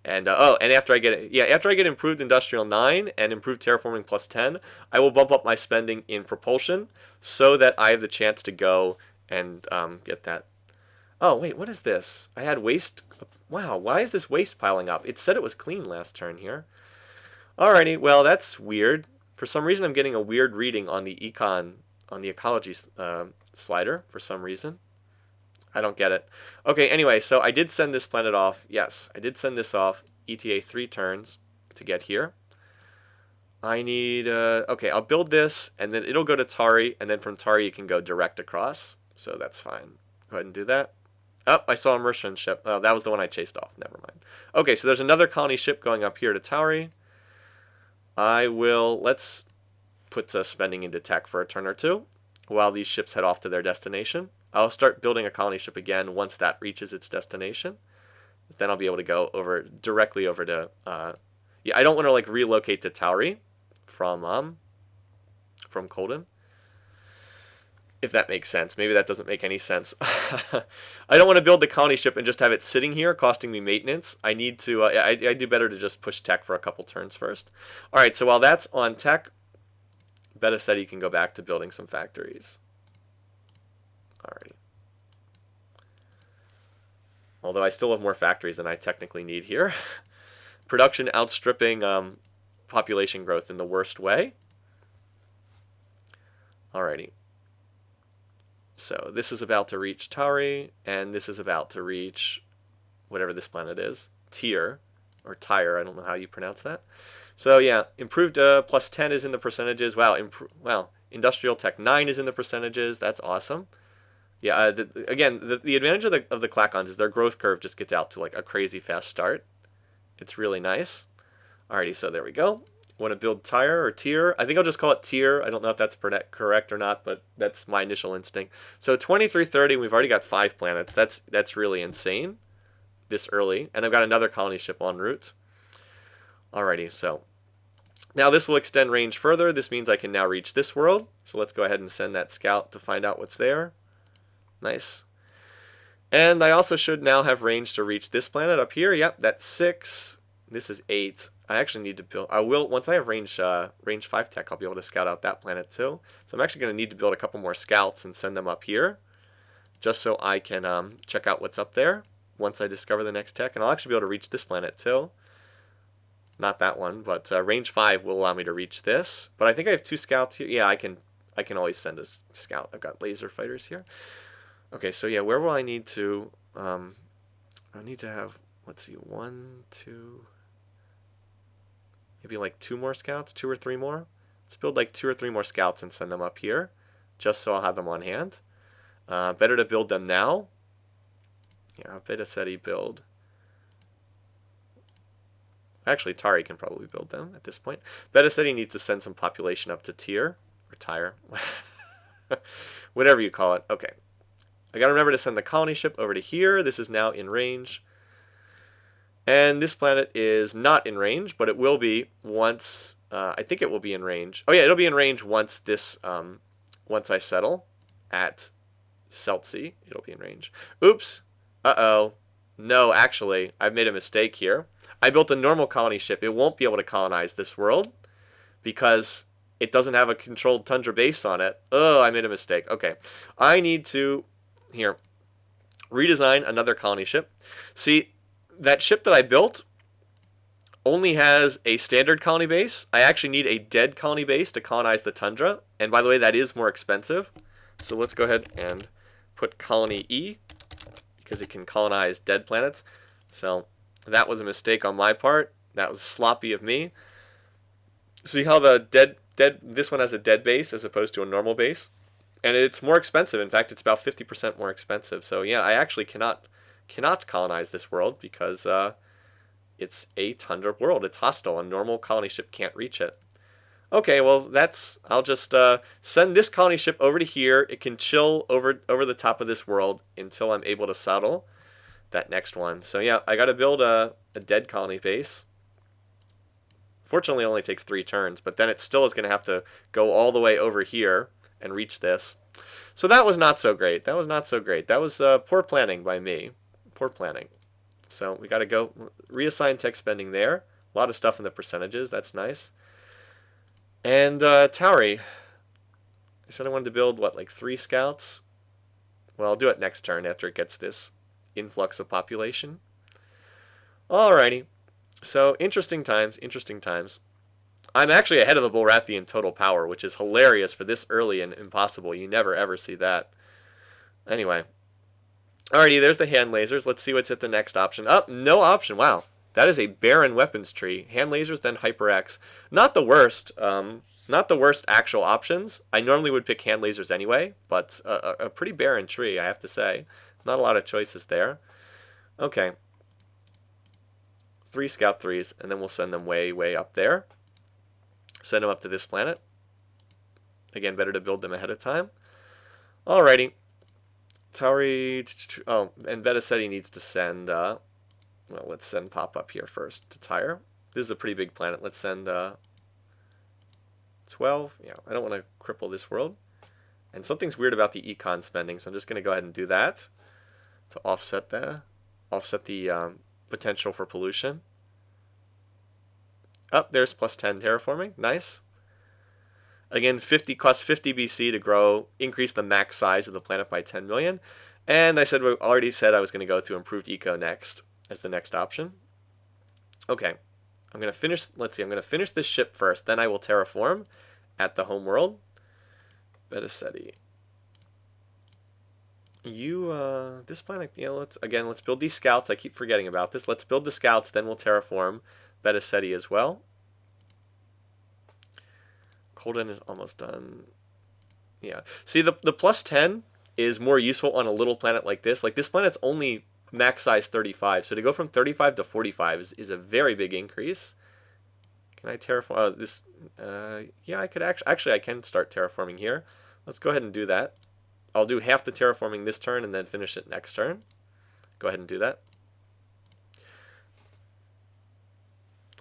And and after I get improved industrial 9 and improved terraforming plus 10, I will bump up my spending in propulsion so that I have the chance to go and get that. Oh wait, what is this? I had waste. Wow, why is this waste piling up? It said it was clean last turn here. Alrighty, well that's weird. For some reason, I'm getting a weird reading on the ecology slider for some reason. I don't get it. Okay, anyway, so I did send this planet off. Yes, I did send this off. ETA 3 turns to get here. I need... okay, I'll build this, and then it'll go to Tari, and then from Tari you can go direct across. So that's fine. Go ahead and do that. Oh, I saw a Merchant ship. Oh, that was the one I chased off. Never mind. Okay, so there's another colony ship going up here to Tari. Let's put spending into tech for a turn or 2 while these ships head off to their destination. I'll start building a colony ship again once that reaches its destination. Then I'll be able to go directly over to... yeah, I don't want to like relocate to Tauri from Colden. If that makes sense. Maybe that doesn't make any sense. I don't want to build the colony ship and just have it sitting here costing me maintenance. I need to... I do better to just push tech for a couple turns first. Alright, so while that's on tech, Beta said he can go back to building some factories. Alrighty. Although I still have more factories than I technically need here. Production outstripping population growth in the worst way. Alrighty. So this is about to reach Tari, and this is about to reach whatever this planet is. Tyr, or Tyre, I don't know how you pronounce that. So yeah, improved plus 10 is in the percentages. Wow, Industrial Tech 9 is in the percentages. That's awesome. Yeah, the advantage of the Klackons is their growth curve just gets out to like a crazy fast start. It's really nice. Alrighty, so there we go. Want to build Tyre or Tyr? I think I'll just call it Tyr. I don't know if that's correct or not, but that's my initial instinct. So 2330, we've already got 5 planets. That's really insane this early. And I've got another colony ship en route. Alrighty, so Now this will extend range further. This means I can now reach this world. So let's go ahead and send that scout to find out what's there. Nice. And I also should now have range to reach this planet up here. Yep, that's 6. This is 8. I actually need to build... I will, once I have range 5 tech, I'll be able to scout out that planet too. So I'm actually going to need to build a couple more scouts and send them up here, just so I can check out what's up there once I discover the next tech. And I'll actually be able to reach this planet too. Not that one, but range 5 will allow me to reach this. But I think I have 2 scouts here. Yeah, I can always send a scout. I've got laser fighters here. Okay, so yeah, where will I need to... I need to have, let's see, 1, 2... maybe like 2 more scouts, 2 or 3 more. Let's build like 2 or 3 more scouts and send them up here, just so I'll have them on hand. Better to build them now. Yeah, Beta SETI build. Actually, Tari can probably build them at this point. Beta SETI needs to send some population up to tier, or tire, whatever you call it. Okay. I gotta remember to send the colony ship over to here. This is now in range. And this planet is not in range, but it will be once, I think it will be in range. Oh yeah, it'll be in range once this, once I settle at Celtsea. It'll be in range. Oops. Uh-oh. No, actually, I've made a mistake here. I built a normal colony ship. It won't be able to colonize this world because it doesn't have a controlled tundra base on it. Oh, I made a mistake. Okay. I need to, here, redesign another colony ship. See, that ship that I built only has a standard colony base. I actually need a dead colony base to colonize the tundra. And by the way, that is more expensive. So let's go ahead and put colony E because it can colonize dead planets. So that was a mistake on my part. That was sloppy of me. See how the this one has a dead base as opposed to a normal base? And it's more expensive. In fact, it's about 50% more expensive. So yeah, I actually cannot colonize this world because it's a tundra world. It's hostile. A normal colony ship can't reach it. Okay, well I'll just send this colony ship over to here. It can chill over the top of this world until I'm able to settle that next one. So yeah, I got to build a dead colony base. Fortunately, it only takes 3 turns, but then it still is going to have to go all the way over here and reach this. So that was not so great. That was not so great. That was poor planning by me. Poor planning. So we got to go reassign tech spending there. A lot of stuff in the percentages. That's nice. And Tauri. I said I wanted to build, what, like 3 scouts? Well, I'll do it next turn after it gets this influx of population. Alrighty. So, interesting times, interesting times. I'm actually ahead of the Bullrathian in total power, which is hilarious for this early and impossible. You never ever see that. Anyway. Alrighty, there's the hand lasers. Let's see what's at the next option. Oh, no option. Wow. That is a barren weapons tree. Hand lasers, then Hyper X. Not the worst. Not the worst actual options. I normally would pick hand lasers anyway, but a pretty barren tree, I have to say. Not a lot of choices there. Okay. 3 Scout 3s, and then we'll send them way, way up there. Send them up to this planet. Again, better to build them ahead of time. Alrighty. Tauri... Oh, and Beta SETI needs to send... well, let's send Pop up here first to Tyre. This is a pretty big planet. Let's send 12. Yeah, I don't want to cripple this world. And something's weird about the econ spending, so I'm just going to go ahead and do that to offset the potential for pollution. Oh, there's plus 10 terraforming. Nice. Again, cost 50 BC to increase the max size of the planet by 10 million. And I already said I was going to go to improved eco next as the next option. Okay. I'm going to finish, let's see, I'm going to finish this ship first. Then I will terraform at the home world. Beta SETI. This planet, let's build these scouts. I keep forgetting about this. Let's build the scouts, then we'll terraform Beta SETI as well. Colden is almost done. Yeah. See, the plus 10 is more useful on a little planet like this. Like, this planet's only max size 35, so to go from 35 to 45 is a very big increase. Can I terraform? Oh, this, yeah, I could actually I can start terraforming here. Let's go ahead and do that. I'll do half the terraforming this turn and then finish it next turn. Go ahead and do that.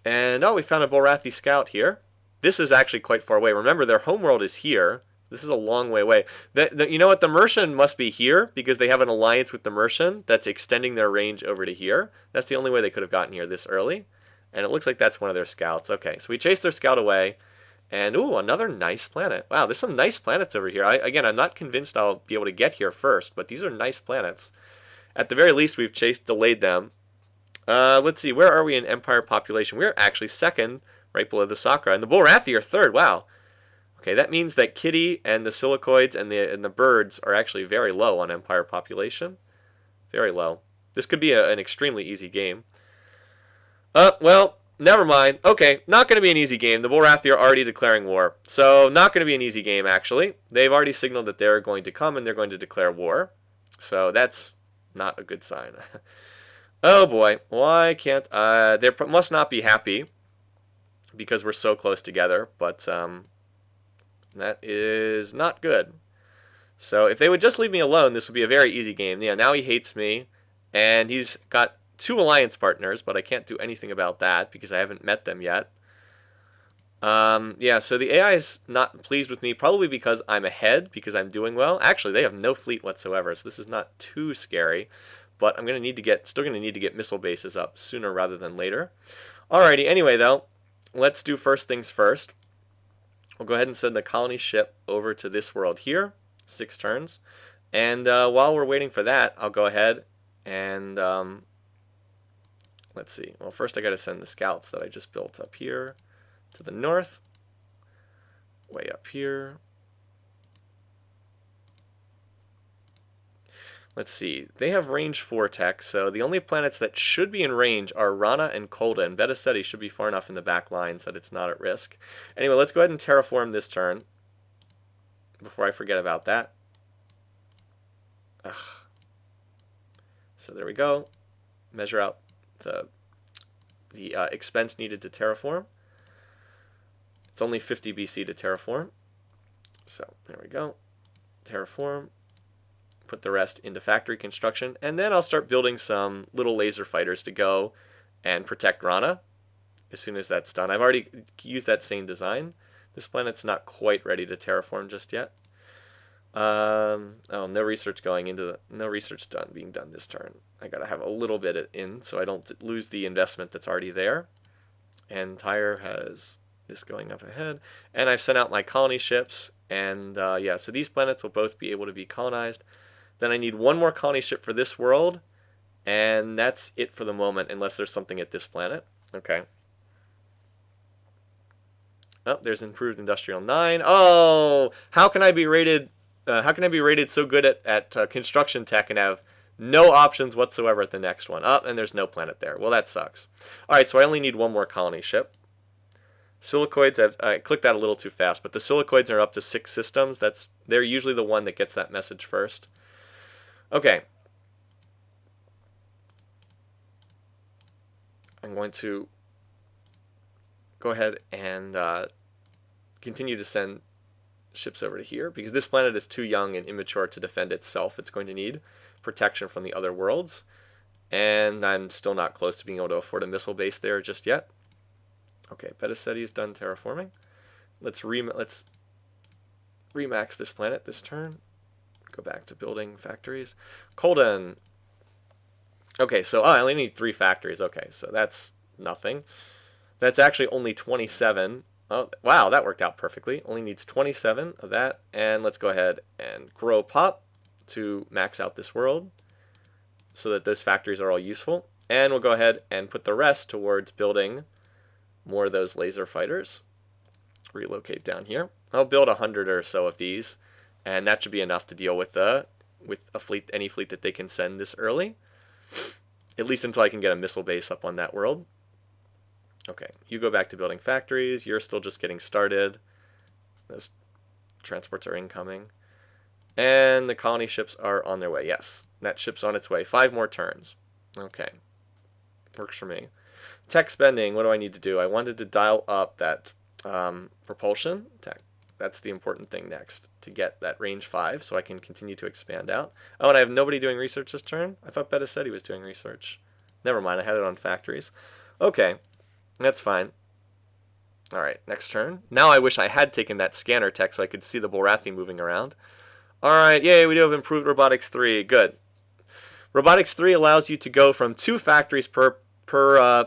And, oh, we found a Bullrathi scout here. this is actually quite far away. Remember, their homeworld is here. This is a long way away. You know what? The Mercian must be here because they have an alliance with the Mercian that's extending their range over to here. That's the only way they could have gotten here this early. And it looks like that's one of their scouts. Okay, so we chased their scout away. And, ooh, another nice planet. Wow, there's some nice planets over here. Again, I'm not convinced I'll be able to get here first, but these are nice planets. At the very least, we've delayed them. Let's see, where are we in Empire population? We're actually second, right below the Sakra. And the Bulrathi are third, wow. Okay, that means that Kitty and the Silicoids and the birds are actually very low on Empire population. Very low. This could be an extremely easy game. Well, never mind. Okay, not going to be an easy game. The Bulrathi are already declaring war. So, not going to be an easy game, actually. They've already signaled that they're going to come and they're going to declare war. So, that's not a good sign. Oh, boy. Why can't... they must not be happy because we're so close together. But, that is not good. So, if they would just leave me alone, this would be a very easy game. Yeah, now he hates me. And he's got 2 alliance partners, but I can't do anything about that because I haven't met them yet. Yeah, so the AI is not pleased with me, probably because I'm ahead, because I'm doing well. Actually, they have no fleet whatsoever, so this is not too scary. But I'm still going to need to get missile bases up sooner rather than later. Alrighty, anyway though, let's do first things first. We'll go ahead and send the colony ship over to this world here, 6 turns. And while we're waiting for that, I'll go ahead and... let's see. Well, first I got to send the scouts that I just built up here to the north. Way up here. Let's see. They have range 4 tech, so the only planets that should be in range are Rana and Kolda, and Beta Ceti should be far enough in the back lines that it's not at risk. Anyway, let's go ahead and terraform this turn before I forget about that. Ugh. So there we go. Measure out the expense needed to terraform. It's only 50 BC to terraform. So there we go. Terraform. Put the rest into factory construction. And then I'll start building some little laser fighters to go and protect Rana as soon as that's done. I've already used that same design. This planet's not quite ready to terraform just yet. Oh, no research being done this turn. I gotta have a little bit in so I don't lose the investment that's already there. And Tyre has this going up ahead. And I've sent out my colony ships. And yeah, so these planets will both be able to be colonized. Then I need 1 more colony ship for this world. And that's it for the moment, unless there's something at this planet. Okay. Oh, there's improved industrial 9. Oh, how can I be rated so good at construction tech and have no options whatsoever at the next one? Oh, and there's no planet there. Well, that sucks. All right, so I only need 1 more colony ship. Silicoids, I clicked that a little too fast, but the Silicoids are up to 6 systems. They're usually the one that gets that message first. Okay. I'm going to go ahead and continue to send ships over to here because this planet is too young and immature to defend itself. It's going to need protection from the other worlds, and I'm still not close to being able to afford a missile base there just yet. Okay, Beta Ceti is done terraforming. Let's remax this planet this turn. Go back to building factories. Kolden. Okay, so I only need 3 factories. Okay, so that's nothing. That's actually only 27. Oh, wow, that worked out perfectly. Only needs 27 of that. And let's go ahead and grow pop to max out this world so that those factories are all useful. And we'll go ahead and put the rest towards building more of those laser fighters. Relocate down here. I'll build 100 or so of these, and that should be enough to deal with a fleet, any fleet that they can send this early. At least until I can get a missile base up on that world. Okay, you go back to building factories. You're still just getting started. Those transports are incoming. And the colony ships are on their way. Yes, that ship's on its way. 5 more turns. Okay, works for me. Tech spending, what do I need to do? I wanted to dial up that propulsion tech. That's the important thing next, to get that range 5 so I can continue to expand out. Oh, and I have nobody doing research this turn? I thought Beta said he was doing research. Never mind, I had it on factories. Okay, that's fine. Alright, next turn. Now I wish I had taken that scanner tech so I could see the Borathi moving around. Alright, yay, we do have improved Robotics 3. Good. Robotics 3 allows you to go from 2 factories per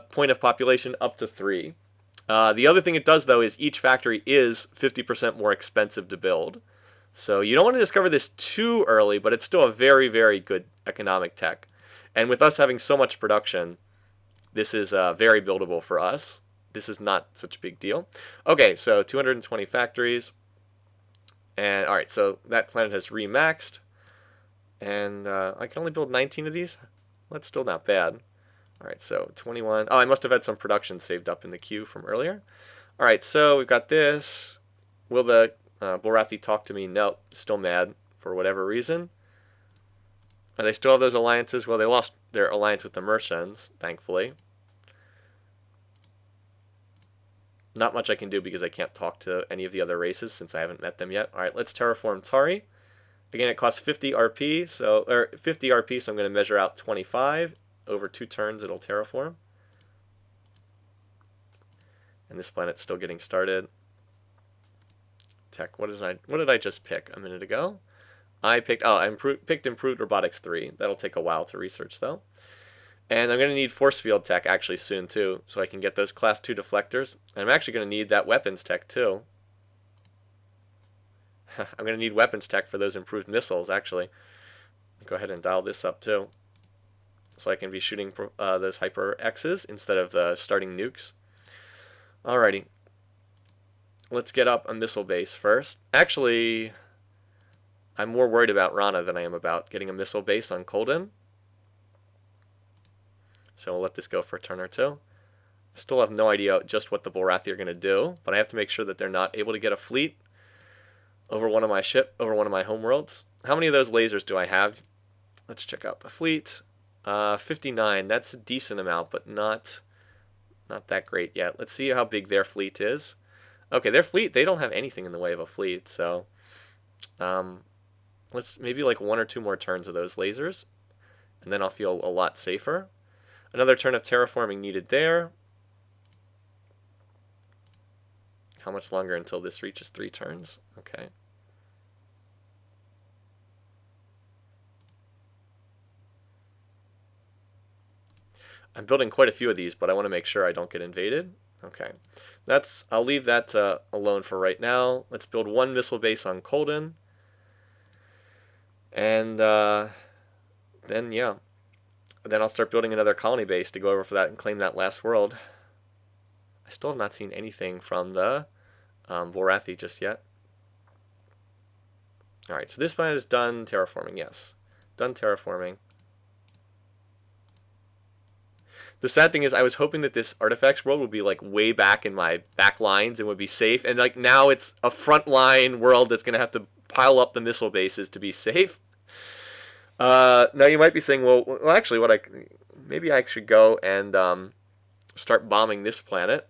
point of population up to 3. The other thing it does, though, is each factory is 50% more expensive to build. So you don't want to discover this too early, but it's still a very, very good economic tech. And with us having so much production, this is very buildable for us. This is not such a big deal. Okay, so 220 factories. And alright, so that planet has remaxed. And I can only build 19 of these. That's still not bad. Alright, so 21. Oh, I must have had some production saved up in the queue from earlier. Alright, so we've got this. Will the Borathi talk to me? Nope, still mad for whatever reason. They still have those alliances. Well, they lost their alliance with the Mercians, thankfully. Not much I can do because I can't talk to any of the other races since I haven't met them yet. Alright, let's terraform Tari. Again, it costs 50 RP, so I'm going to measure out 25. Over 2 turns, it'll terraform. And this planet's still getting started. Tech, what did I just pick a minute ago? I picked improved robotics 3. That'll take a while to research though. And I'm going to need force field tech actually soon too, so I can get those class 2 deflectors. And I'm actually going to need that weapons tech too. I'm going to need weapons tech for those improved missiles actually. Go ahead and dial this up too, so I can be shooting those Hyper X's instead of starting nukes. Alrighty. Let's get up a missile base first. Actually, I'm more worried about Rana than I am about getting a missile base on Kolden. So we'll let this go for a turn or two. I still have no idea just what the Borathi are going to do, but I have to make sure that they're not able to get a fleet over one of my homeworlds. How many of those lasers do I have? Let's check out the fleet. 59. That's a decent amount, but not that great yet. Let's see how big their fleet is. Okay, their fleet, they don't have anything in the way of a fleet, so let's maybe like 1 or 2 more turns of those lasers, and then I'll feel a lot safer. Another turn of terraforming needed there. How much longer until this reaches 3 turns? Okay. I'm building quite a few of these, but I want to make sure I don't get invaded. Okay. I'll leave that alone for right now. Let's build 1 missile base on Kolden. And then, yeah. Then I'll start building another colony base to go over for that and claim that last world. I still have not seen anything from the Borathi just yet. Alright, so this planet is done terraforming, yes. Done terraforming. The sad thing is I was hoping that this artifacts world would be like way back in my back lines and would be safe. And like now it's a frontline world that's going to have to pile up the missile bases to be safe. Now you might be saying, well actually maybe I should go and start bombing this planet.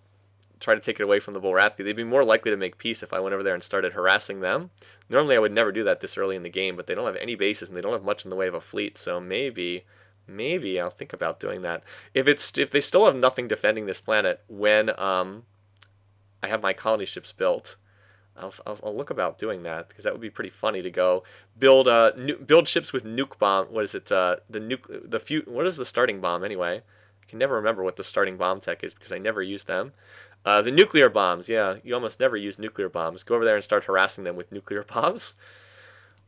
Try to take it away from the Borathi. They'd be more likely to make peace if I went over there and started harassing them. Normally I would never do that this early in the game, but they don't have any bases and they don't have much in the way of a fleet, so maybe I'll think about doing that. If they still have nothing defending this planet when I have my colony ships built, I'll look about doing that, because that would be pretty funny to go build ships with nuke bomb. What is it? What is the starting bomb anyway? I can never remember what the starting bomb tech is because I never use them. The nuclear bombs. Yeah, you almost never use nuclear bombs. Go over there and start harassing them with nuclear bombs.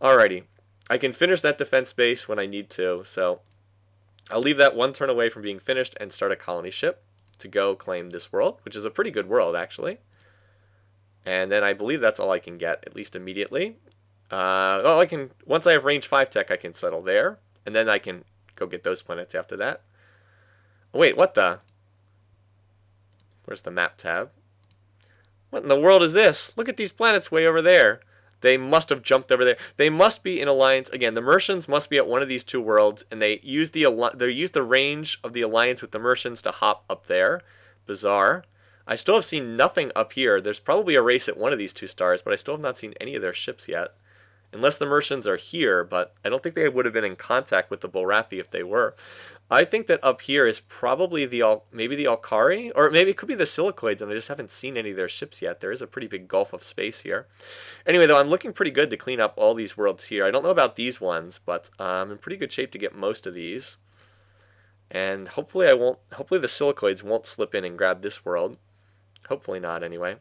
Alrighty, I can finish that defense base when I need to, so I'll leave that 1 turn away from being finished and start a colony ship to go claim this world, which is a pretty good world actually. And then I believe that's all I can get, at least immediately. Once I have range 5 tech, I can settle there, and then I can go get those planets after that. Oh, wait, what the? Where's the map tab? What in the world is this? Look at these planets way over there. They must have jumped over there. They must be in alliance. Again, the Mercians must be at one of these 2 worlds, and they use the range of the alliance with the Mercians to hop up there. Bizarre. I still have seen nothing up here. There's probably a race at one of these 2 stars, but I still have not seen any of their ships yet. Unless the Mercians are here, but I don't think they would have been in contact with the Borathi if they were. I think that up here is probably maybe the Alkari, or maybe it could be the Silicoids, and I just haven't seen any of their ships yet. There is a pretty big gulf of space here. Anyway, though, I'm looking pretty good to clean up all these worlds here. I don't know about these ones, but I'm in pretty good shape to get most of these. And hopefully hopefully the Silicoids won't slip in and grab this world. Hopefully not, anyway.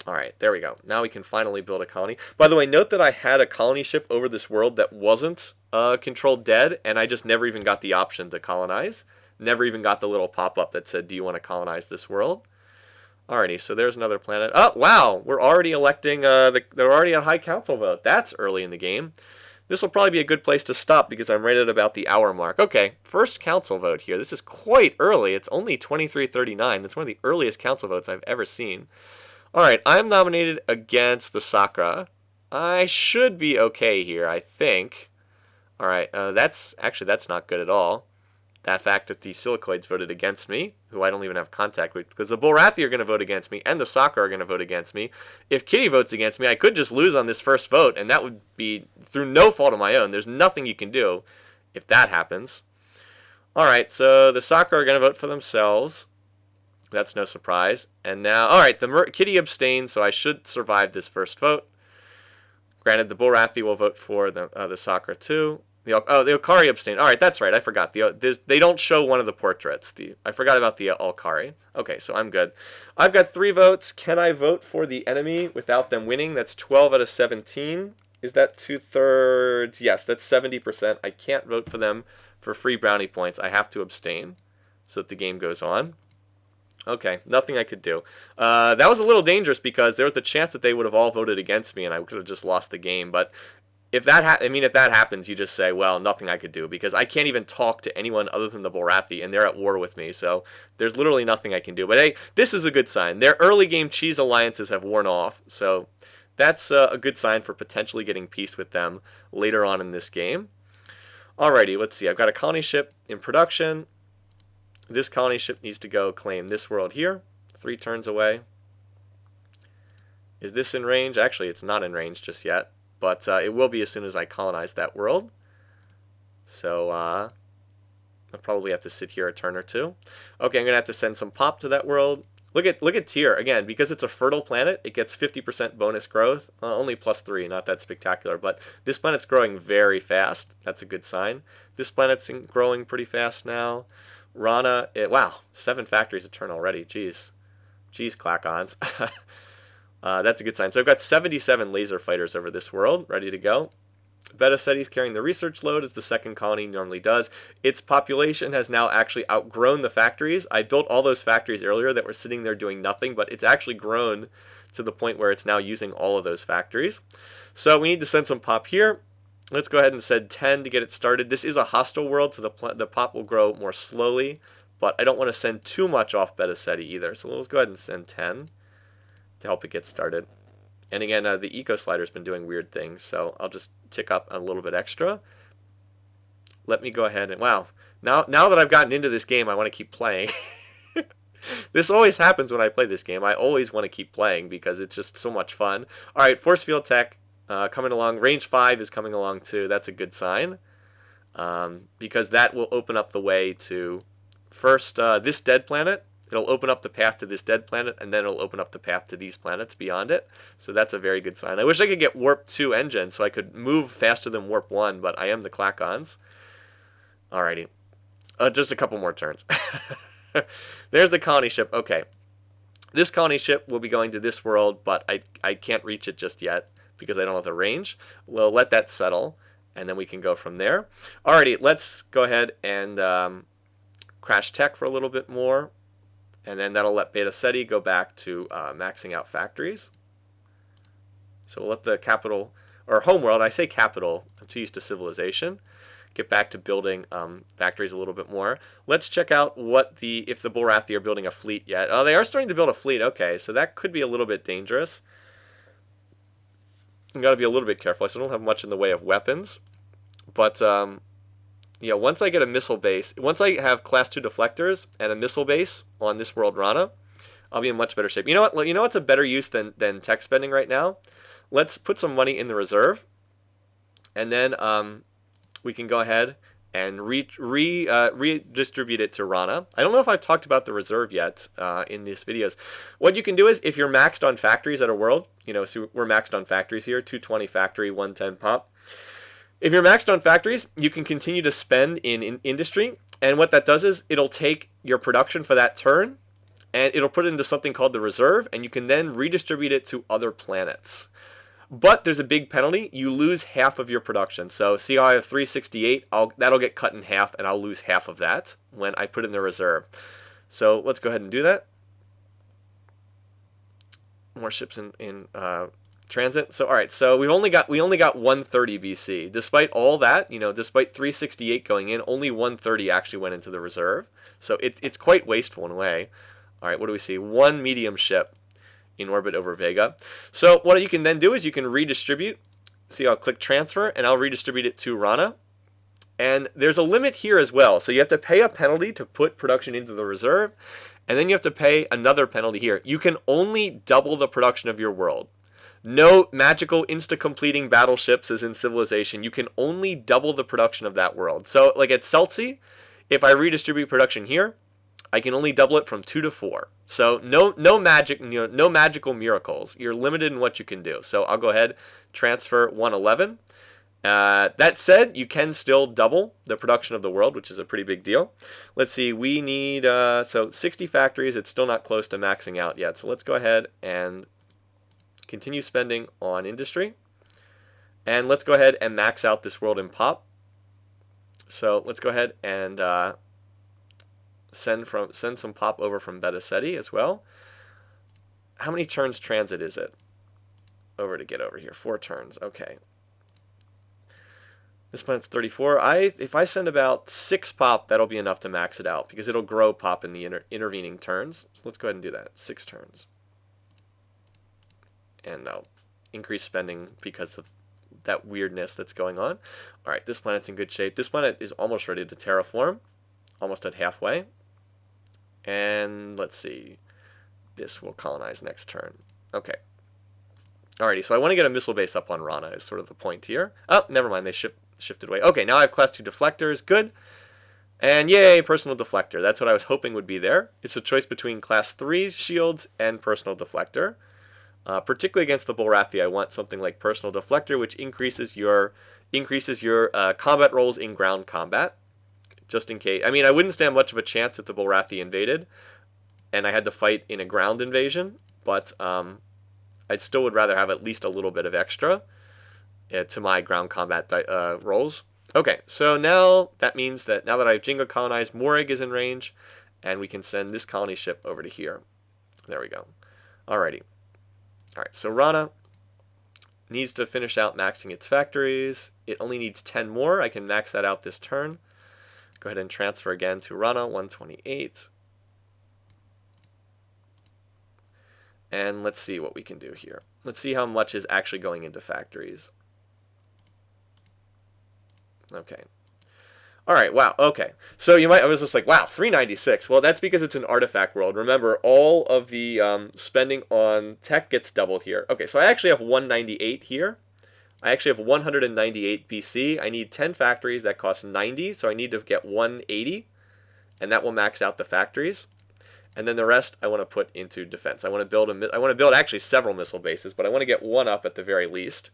Alright, there we go. Now we can finally build a colony. By the way, note that I had a colony ship over this world that wasn't controlled dead, and I just never even got the option to colonize. Never even got the little pop-up that said, do you want to colonize this world? Alrighty, so there's another planet. Oh, wow! We're already electing, they're already on High Council vote. That's early in the game. This will probably be a good place to stop because I'm right at about the hour mark. Okay, first council vote here. This is quite early. It's only 23:39. That's one of the earliest council votes I've ever seen. Alright, I'm nominated against the Sakra. I should be okay here, I think. Alright, that's not good at all. That fact that the Silicoids voted against me, who I don't even have contact with, because the Bulrathi are going to vote against me, and the Sakra are going to vote against me. If Kitty votes against me, I could just lose on this first vote, and that would be through no fault of my own. There's nothing you can do if that happens. Alright, so the Sakra are going to vote for themselves. That's no surprise. And now, alright, the Kitty abstained, so I should survive this first vote. Granted, the Bulrathi will vote for the Sakra too. The Alkari abstained. Alright, that's right, I forgot. They don't show one of the portraits. I forgot about the Alkari. Okay, so I'm good. I've got 3 votes. Can I vote for the enemy without them winning? That's 12 out of 17. Is that 2/3? Yes, that's 70%. I can't vote for them for free brownie points. I have to abstain so that the game goes on. Okay, nothing I could do. That was a little dangerous because there was the chance that they would have all voted against me and I could have just lost the game. But if that happens, you just say, well, nothing I could do because I can't even talk to anyone other than the Bulrathi and they're at war with me. So there's literally nothing I can do. But hey, this is a good sign. Their early game cheese alliances have worn off. So that's a good sign for potentially getting peace with them later on in this game. Alrighty, let's see. I've got a colony ship in production. This colony ship needs to go claim this world here, 3 turns away. Is this in range? Actually, it's not in range just yet, but it will be as soon as I colonize that world. So I'll probably have to sit here a turn or 2. Okay, I'm going to have to send some pop to that world. Look at Tyr. Again, because it's a fertile planet, it gets 50% bonus growth. Only +3, not that spectacular, but this planet's growing very fast. That's a good sign. This planet's growing pretty fast now. Rana, wow, 7 factories a turn already. Jeez, Klackons. That's a good sign. So I've got 77 laser fighters over this world, ready to go. Beta Ceti's carrying the research load as the second colony normally does. Its population has now actually outgrown the factories. I built all those factories earlier that were sitting there doing nothing, but it's actually grown to the point where it's now using all of those factories. So we need to send some pop here. Let's go ahead and send 10 to get it started. This is a hostile world, so the pop will grow more slowly, but I don't want to send too much off Beta Ceti either. So let's go ahead and send 10 to help it get started. And again, the eco slider's been doing weird things, so I'll just tick up a little bit extra. Let me go ahead and, wow, now that I've gotten into this game, I want to keep playing. This always happens when I play this game. I always want to keep playing because it's just so much fun. All right, force field tech. Coming along. Range 5 is coming along too. That's a good sign because that will open up the way to first this dead planet. It'll open up the path to this dead planet, and then it'll open up the path to these planets beyond it. So that's a very good sign. I wish I could get Warp 2 engine so I could move faster than Warp 1, but I am the Klackons. Alrighty. Just a couple more turns. There's the colony ship. Okay. This colony ship will be going to this world, but I can't reach it just yet because I don't have the range. We'll let that settle, and then we can go from there. Alrighty, let's go ahead and crash tech for a little bit more, and then that'll let Beta Ceti go back to maxing out factories. So we'll let the capital, or homeworld, I say capital, I'm too used to civilization, get back to building factories a little bit more. Let's check out if the Bulrathi are building a fleet yet. Oh, they are starting to build a fleet. Okay, so that could be a little bit dangerous. You got to be a little bit careful. I still don't have much in the way of weapons, but yeah, once I get a missile base, once I have Class 2 deflectors and a missile base on this world Rana, I'll be in much better shape. You know what? You know what's a better use than tech spending right now? Let's put some money in the reserve, and then we can go ahead and redistribute it to Rana. I don't know if I've talked about the reserve yet in these videos. What you can do is, if you're maxed on factories at a world, so we're maxed on factories here, 220 factory, 110 pop. If you're maxed on factories, you can continue to spend in industry, and what that does is it'll take your production for that turn, and it'll put it into something called the reserve, and you can then redistribute it to other planets. But there's a big penalty. You lose half of your production. So see how I have 368? That'll get cut in half, and I'll lose half of that when I put in the reserve. So let's go ahead and do that. More ships in transit. So all right. So we only got 130 BC. Despite all that, despite 368 going in, only 130 actually went into the reserve. So it's quite wasteful in a way. All right. What do we see? One medium ship in orbit over Vega. So what you can then do is you can redistribute. See, I'll click transfer and I'll redistribute it to Rana. And there's a limit here as well. So you have to pay a penalty to put production into the reserve, and then you have to pay another penalty here. You can only double the production of your world. No magical insta-completing battleships as in Civilization. You can only double the production of that world. So like at Sullla, if I redistribute production here, I can only double it from 2 to 4. So no magic, no magical miracles. You're limited in what you can do. So I'll go ahead, transfer 111. That said, you can still double the production of the world, which is a pretty big deal. Let's see, we need so 60 factories. It's still not close to maxing out yet. So let's go ahead and continue spending on industry, and let's go ahead and max out this world in pop. So let's go ahead and send some pop over from Beta Ceti as well. How many turns transit is it over to get over here? 4 turns. Okay. This planet's 34. If I send about 6 pop, that'll be enough to max it out because it'll grow pop in the intervening turns. So let's go ahead and do that. 6 turns. And I'll increase spending because of that weirdness that's going on. All right, this planet's in good shape. This planet is almost ready to terraform. Almost at halfway. And let's see. This will colonize next turn. Okay. Alrighty, so I want to get a missile base up on Rana is sort of the point here. Oh, never mind. They shifted away. Okay, now I have class 2 deflectors. Good. And yay, personal deflector. That's what I was hoping would be there. It's a choice between class 3 shields and personal deflector. Particularly against the Bullrathi, I want something like personal deflector, which increases your combat rolls in ground combat. Just in case. I mean, I wouldn't stand much of a chance if the Bullrathi invaded, and I had to fight in a ground invasion, but I still would rather have at least a little bit of extra to my ground combat rolls. Okay, so now that means that now that I've Jenga colonized, Morrig is in range, and we can send this colony ship over to here. There we go. Alrighty. Alright, so Rana needs to finish out maxing its factories. It only needs 10 more. I can max that out this turn. Go ahead and transfer again to Rana, 128. And let's see what we can do here. Let's see how much is actually going into factories. Okay. All right, wow, okay. So I was just like, wow, 396. Well, that's because it's an artifact world. Remember, all of the spending on tech gets doubled here. Okay, so I actually have 198 here. I actually have 198 BC. I need 10 factories. That costs 90, so I need to get 180, and that will max out the factories. And then the rest I want to put into defense. I want to build actually several missile bases, but I want to get one up at the very least.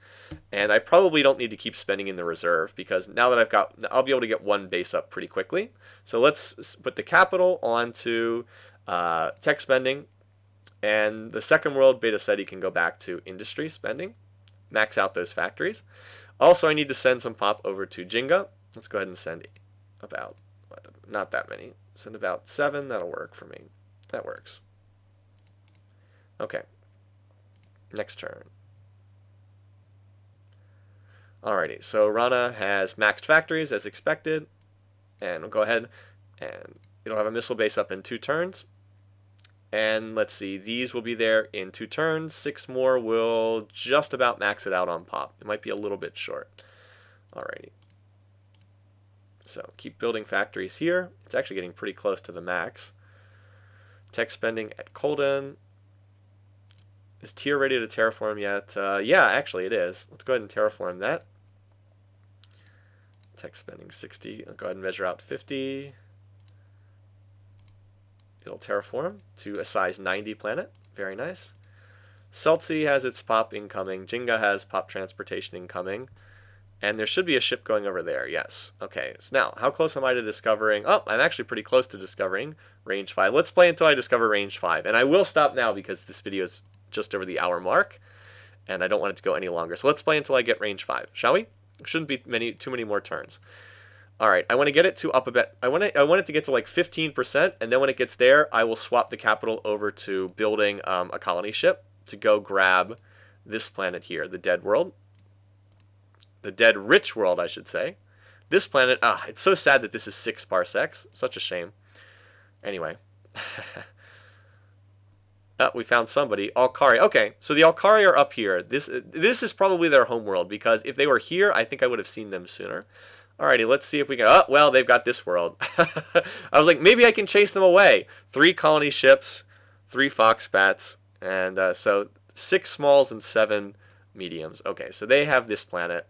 And I probably don't need to keep spending in the reserve because now that I'll be able to get one base up pretty quickly. So let's put the capital onto tech spending, and the second world Beta Ceti can go back to industry spending. Max out those factories. Also, I need to send some pop over to Jenga. Let's go ahead and send about, not that many. Send about 7. That'll work for me. That works. Okay. Next turn. Alrighty, so Rana has maxed factories as expected. And we'll go ahead and it'll have a missile base up in 2 turns. And let's see, these will be there in 2 turns. 6 more will just about max it out on pop. It might be a little bit short. Alrighty. So keep building factories here. It's actually getting pretty close to the max. Tech spending at Colden. Is Tier ready to terraform yet? Yeah, actually it is. Let's go ahead and terraform that. Tech spending 60. I'll go ahead and measure out 50. It'll terraform to a size 90 planet. Very nice. Sullla has its pop incoming. Jinga has pop transportation incoming. And there should be a ship going over there, yes. Okay, so now, how close am I to discovering? Oh, I'm actually pretty close to discovering range 5. Let's play until I discover range 5. And I will stop now because this video is just over the hour mark. And I don't want it to go any longer. So let's play until I get range 5, shall we? Shouldn't be too many more turns. All right, I want to get it to up a bit. I want it to get to like 15%, and then when it gets there, I will swap the capital over to building a colony ship to go grab this planet here, the dead world. The dead rich world, I should say. This planet, it's so sad that this is 6 parsecs. Such a shame. Anyway. We found somebody. Alkari. Okay, so the Alkari are up here. This is probably their homeworld, because if they were here, I think I would have seen them sooner. Alrighty, let's see if we can... Oh, well, they've got this world. I was like, maybe I can chase them away. 3 colony ships, 3 fox bats, and so 6 smalls and 7 mediums. Okay, so they have this planet.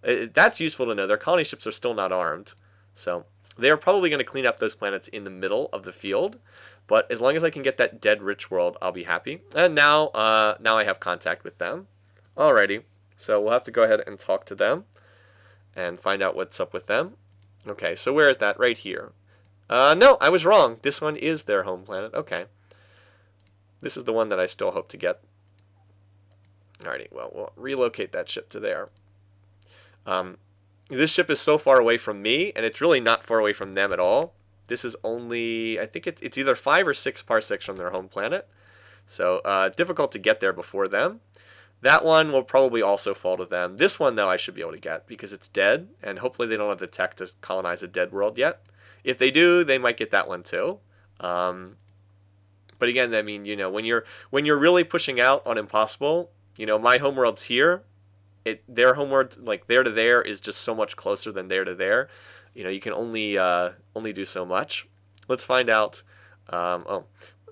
That's useful to know. Their colony ships are still not armed, so they are probably going to clean up those planets in the middle of the field. But as long as I can get that dead rich world, I'll be happy. And now I have contact with them. Alrighty, so we'll have to go ahead and talk to them and find out what's up with them. Okay, so where is that? Right here. No, I was wrong. This one is their home planet. Okay. This is the one that I still hope to get. Alrighty, well, we'll relocate that ship to there. This ship is so far away from me, and it's really not far away from them at all. This is only, I think it's either 5 or 6 parsecs from their home planet. So difficult to get there before them. That one will probably also fall to them. This one, though, I should be able to get because it's dead, and hopefully they don't have the tech to colonize a dead world yet. If they do, they might get that one too. But again, I mean, when you're really pushing out on impossible, my homeworld's here. Their homeworld, like there to there, is just so much closer than there to there. You can only do so much. Let's find out. All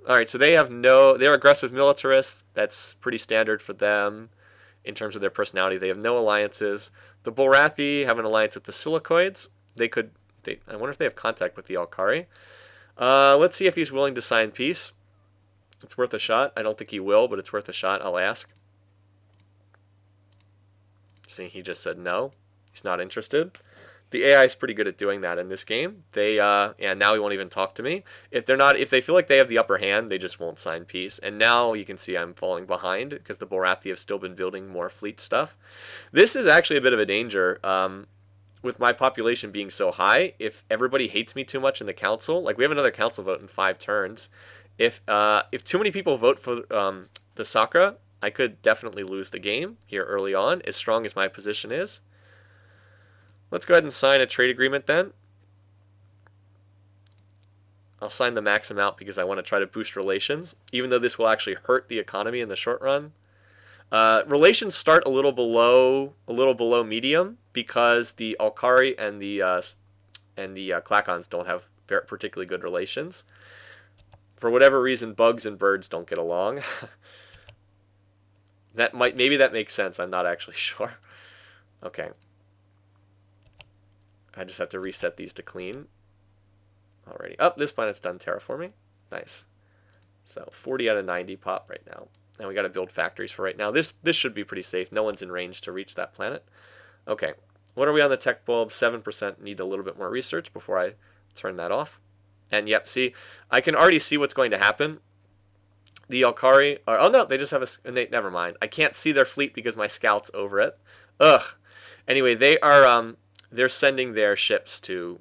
right, so they're aggressive militarists. That's pretty standard for them in terms of their personality. They have no alliances. The Borathi have an alliance with the Silicoids. I wonder if they have contact with the Alkari. Let's see if he's willing to sign peace. It's worth a shot. I don't think he will, but it's worth a shot. I'll ask. See, he just said no. He's not interested. The AI is pretty good at doing that in this game. Now he won't even talk to me. If they feel like they have the upper hand, they just won't sign peace. And now you can see I'm falling behind because the Borathi have still been building more fleet stuff. This is actually a bit of a danger. With my population being so high, if everybody hates me too much in the council, like we have another council vote in 5 turns, if too many people vote for the Sakra, I could definitely lose the game here early on, as strong as my position is. Let's go ahead and sign a trade agreement then. I'll sign the max amount because I want to try to boost relations, even though this will actually hurt the economy in the short run. Relations start a little below medium because the Alkari and the Klackons don't have particularly good relations. For whatever reason, bugs and birds don't get along. Maybe that makes sense. I'm not actually sure. Okay. I just have to reset these to clean. Alrighty. Oh, this planet's done terraforming. Nice. So 40 out of 90 pop right now. And we got to build factories for right now. This should be pretty safe. No one's in range to reach that planet. Okay. What are we on the tech bulb? 7%. Need a little bit more research before I turn that off. And yep, see, I can already see what's going to happen. The Alkari are... Oh, no, they just have never mind. I can't see their fleet because my scout's over it. Ugh. Anyway, they're sending their ships to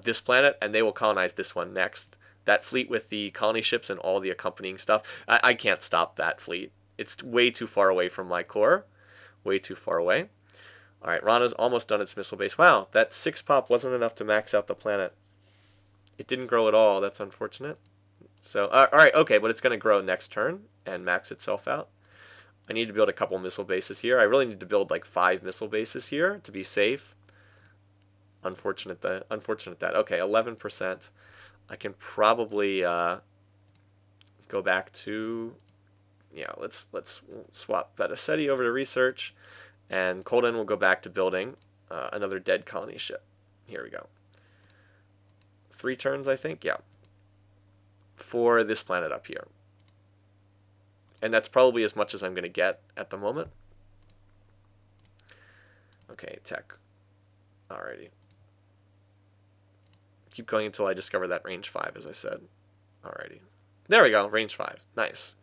this planet, and they will colonize this one next. That fleet with the colony ships and all the accompanying stuff, I can't stop that fleet. It's way too far away from my core. Way too far away. All right, Rana's almost done its missile base. Wow, that 6 pop wasn't enough to max out the planet. It didn't grow at all. That's unfortunate. So, all right, okay, but it's going to grow next turn and max itself out. I need to build a couple missile bases here. I really need to build like 5 missile bases here to be safe. Unfortunate that. Okay, 11%. I can probably go back to... Yeah, let's swap Betaseti over to research. And Colden will go back to building another dead colony ship. Here we go. 3 turns, I think. Yeah. For this planet up here. And that's probably as much as I'm going to get at the moment. Okay, tech. Alrighty. Keep going until I discover that range 5, as I said. Alrighty. There we go, range 5. Nice.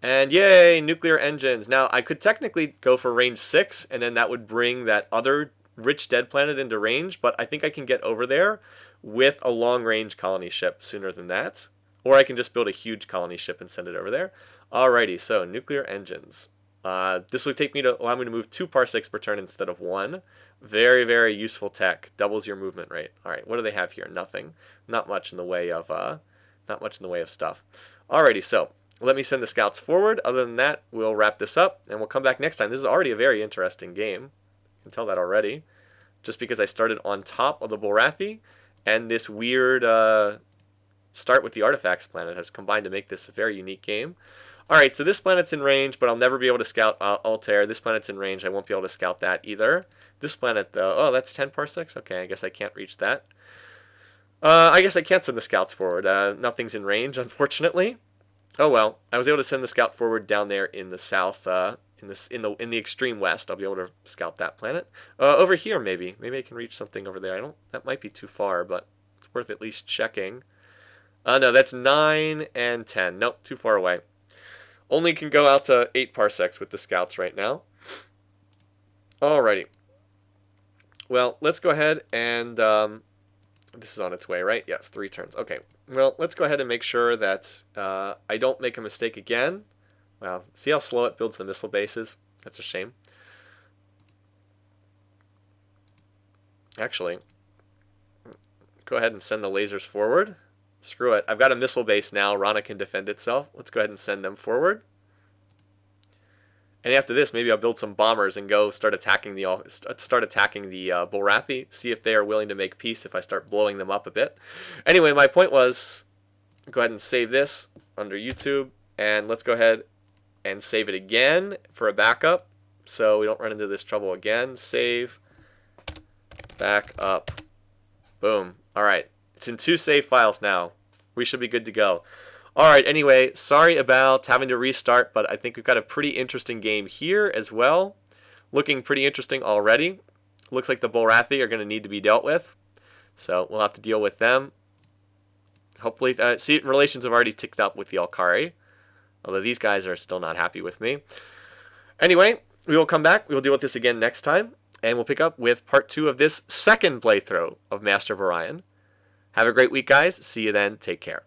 And yay, nuclear engines. Now, I could technically go for range 6, and then that would bring that other rich dead planet into range, but I think I can get over there with a long-range colony ship sooner than that. Or I can just build a huge colony ship and send it over there. Alrighty, so nuclear engines. This would allow me to move 2 parsecs per turn instead of 1. Very, very useful tech. Doubles your movement rate. Alright, what do they have here? Nothing. Not much in the way of stuff. Alrighty, so let me send the scouts forward. Other than that, we'll wrap this up and we'll come back next time. This is already a very interesting game. You can tell that already. Just because I started on top of the Borathi, and this weird start with the Artifacts planet has combined to make this a very unique game. Alright, so this planet's in range, but I'll never be able to scout Altair. This planet's in range. I won't be able to scout that either. This planet, though, oh, that's 10 parsecs? Okay, I guess I can't reach that. I guess I can't send the scouts forward. Nothing's in range, unfortunately. Oh well, I was able to send the scout forward down there in the south, in the extreme west. I'll be able to scout that planet. Over here, maybe I can reach something over there. That might be too far, but it's worth at least checking. No, that's 9 and 10. Nope, too far away. Only can go out to 8 parsecs with the scouts right now. Alrighty. Well, let's go ahead and this is on its way, right? Yes, 3 turns. Okay. Well, let's go ahead and make sure that I don't make a mistake again. Wow, see how slow it builds the missile bases? That's a shame. Actually, go ahead and send the lasers forward. Screw it. I've got a missile base now. Rana can defend itself. Let's go ahead and send them forward. And after this, maybe I'll build some bombers and go start attacking the Borathi. See if they are willing to make peace if I start blowing them up a bit. Anyway, my point was, go ahead and save this under YouTube, and let's go ahead and save it again for a backup, so we don't run into this trouble again. Save, back up, boom. All right, it's in 2 save files now. We should be good to go. Alright, anyway, sorry about having to restart, but I think we've got a pretty interesting game here as well. Looking pretty interesting already. Looks like the Borathi are going to need to be dealt with, so we'll have to deal with them. Hopefully, see, relations have already ticked up with the Alkari, although these guys are still not happy with me. Anyway, we will come back. We will deal with this again next time, and we'll pick up with part 2 of this second playthrough of Master of Orion. Have a great week, guys. See you then. Take care.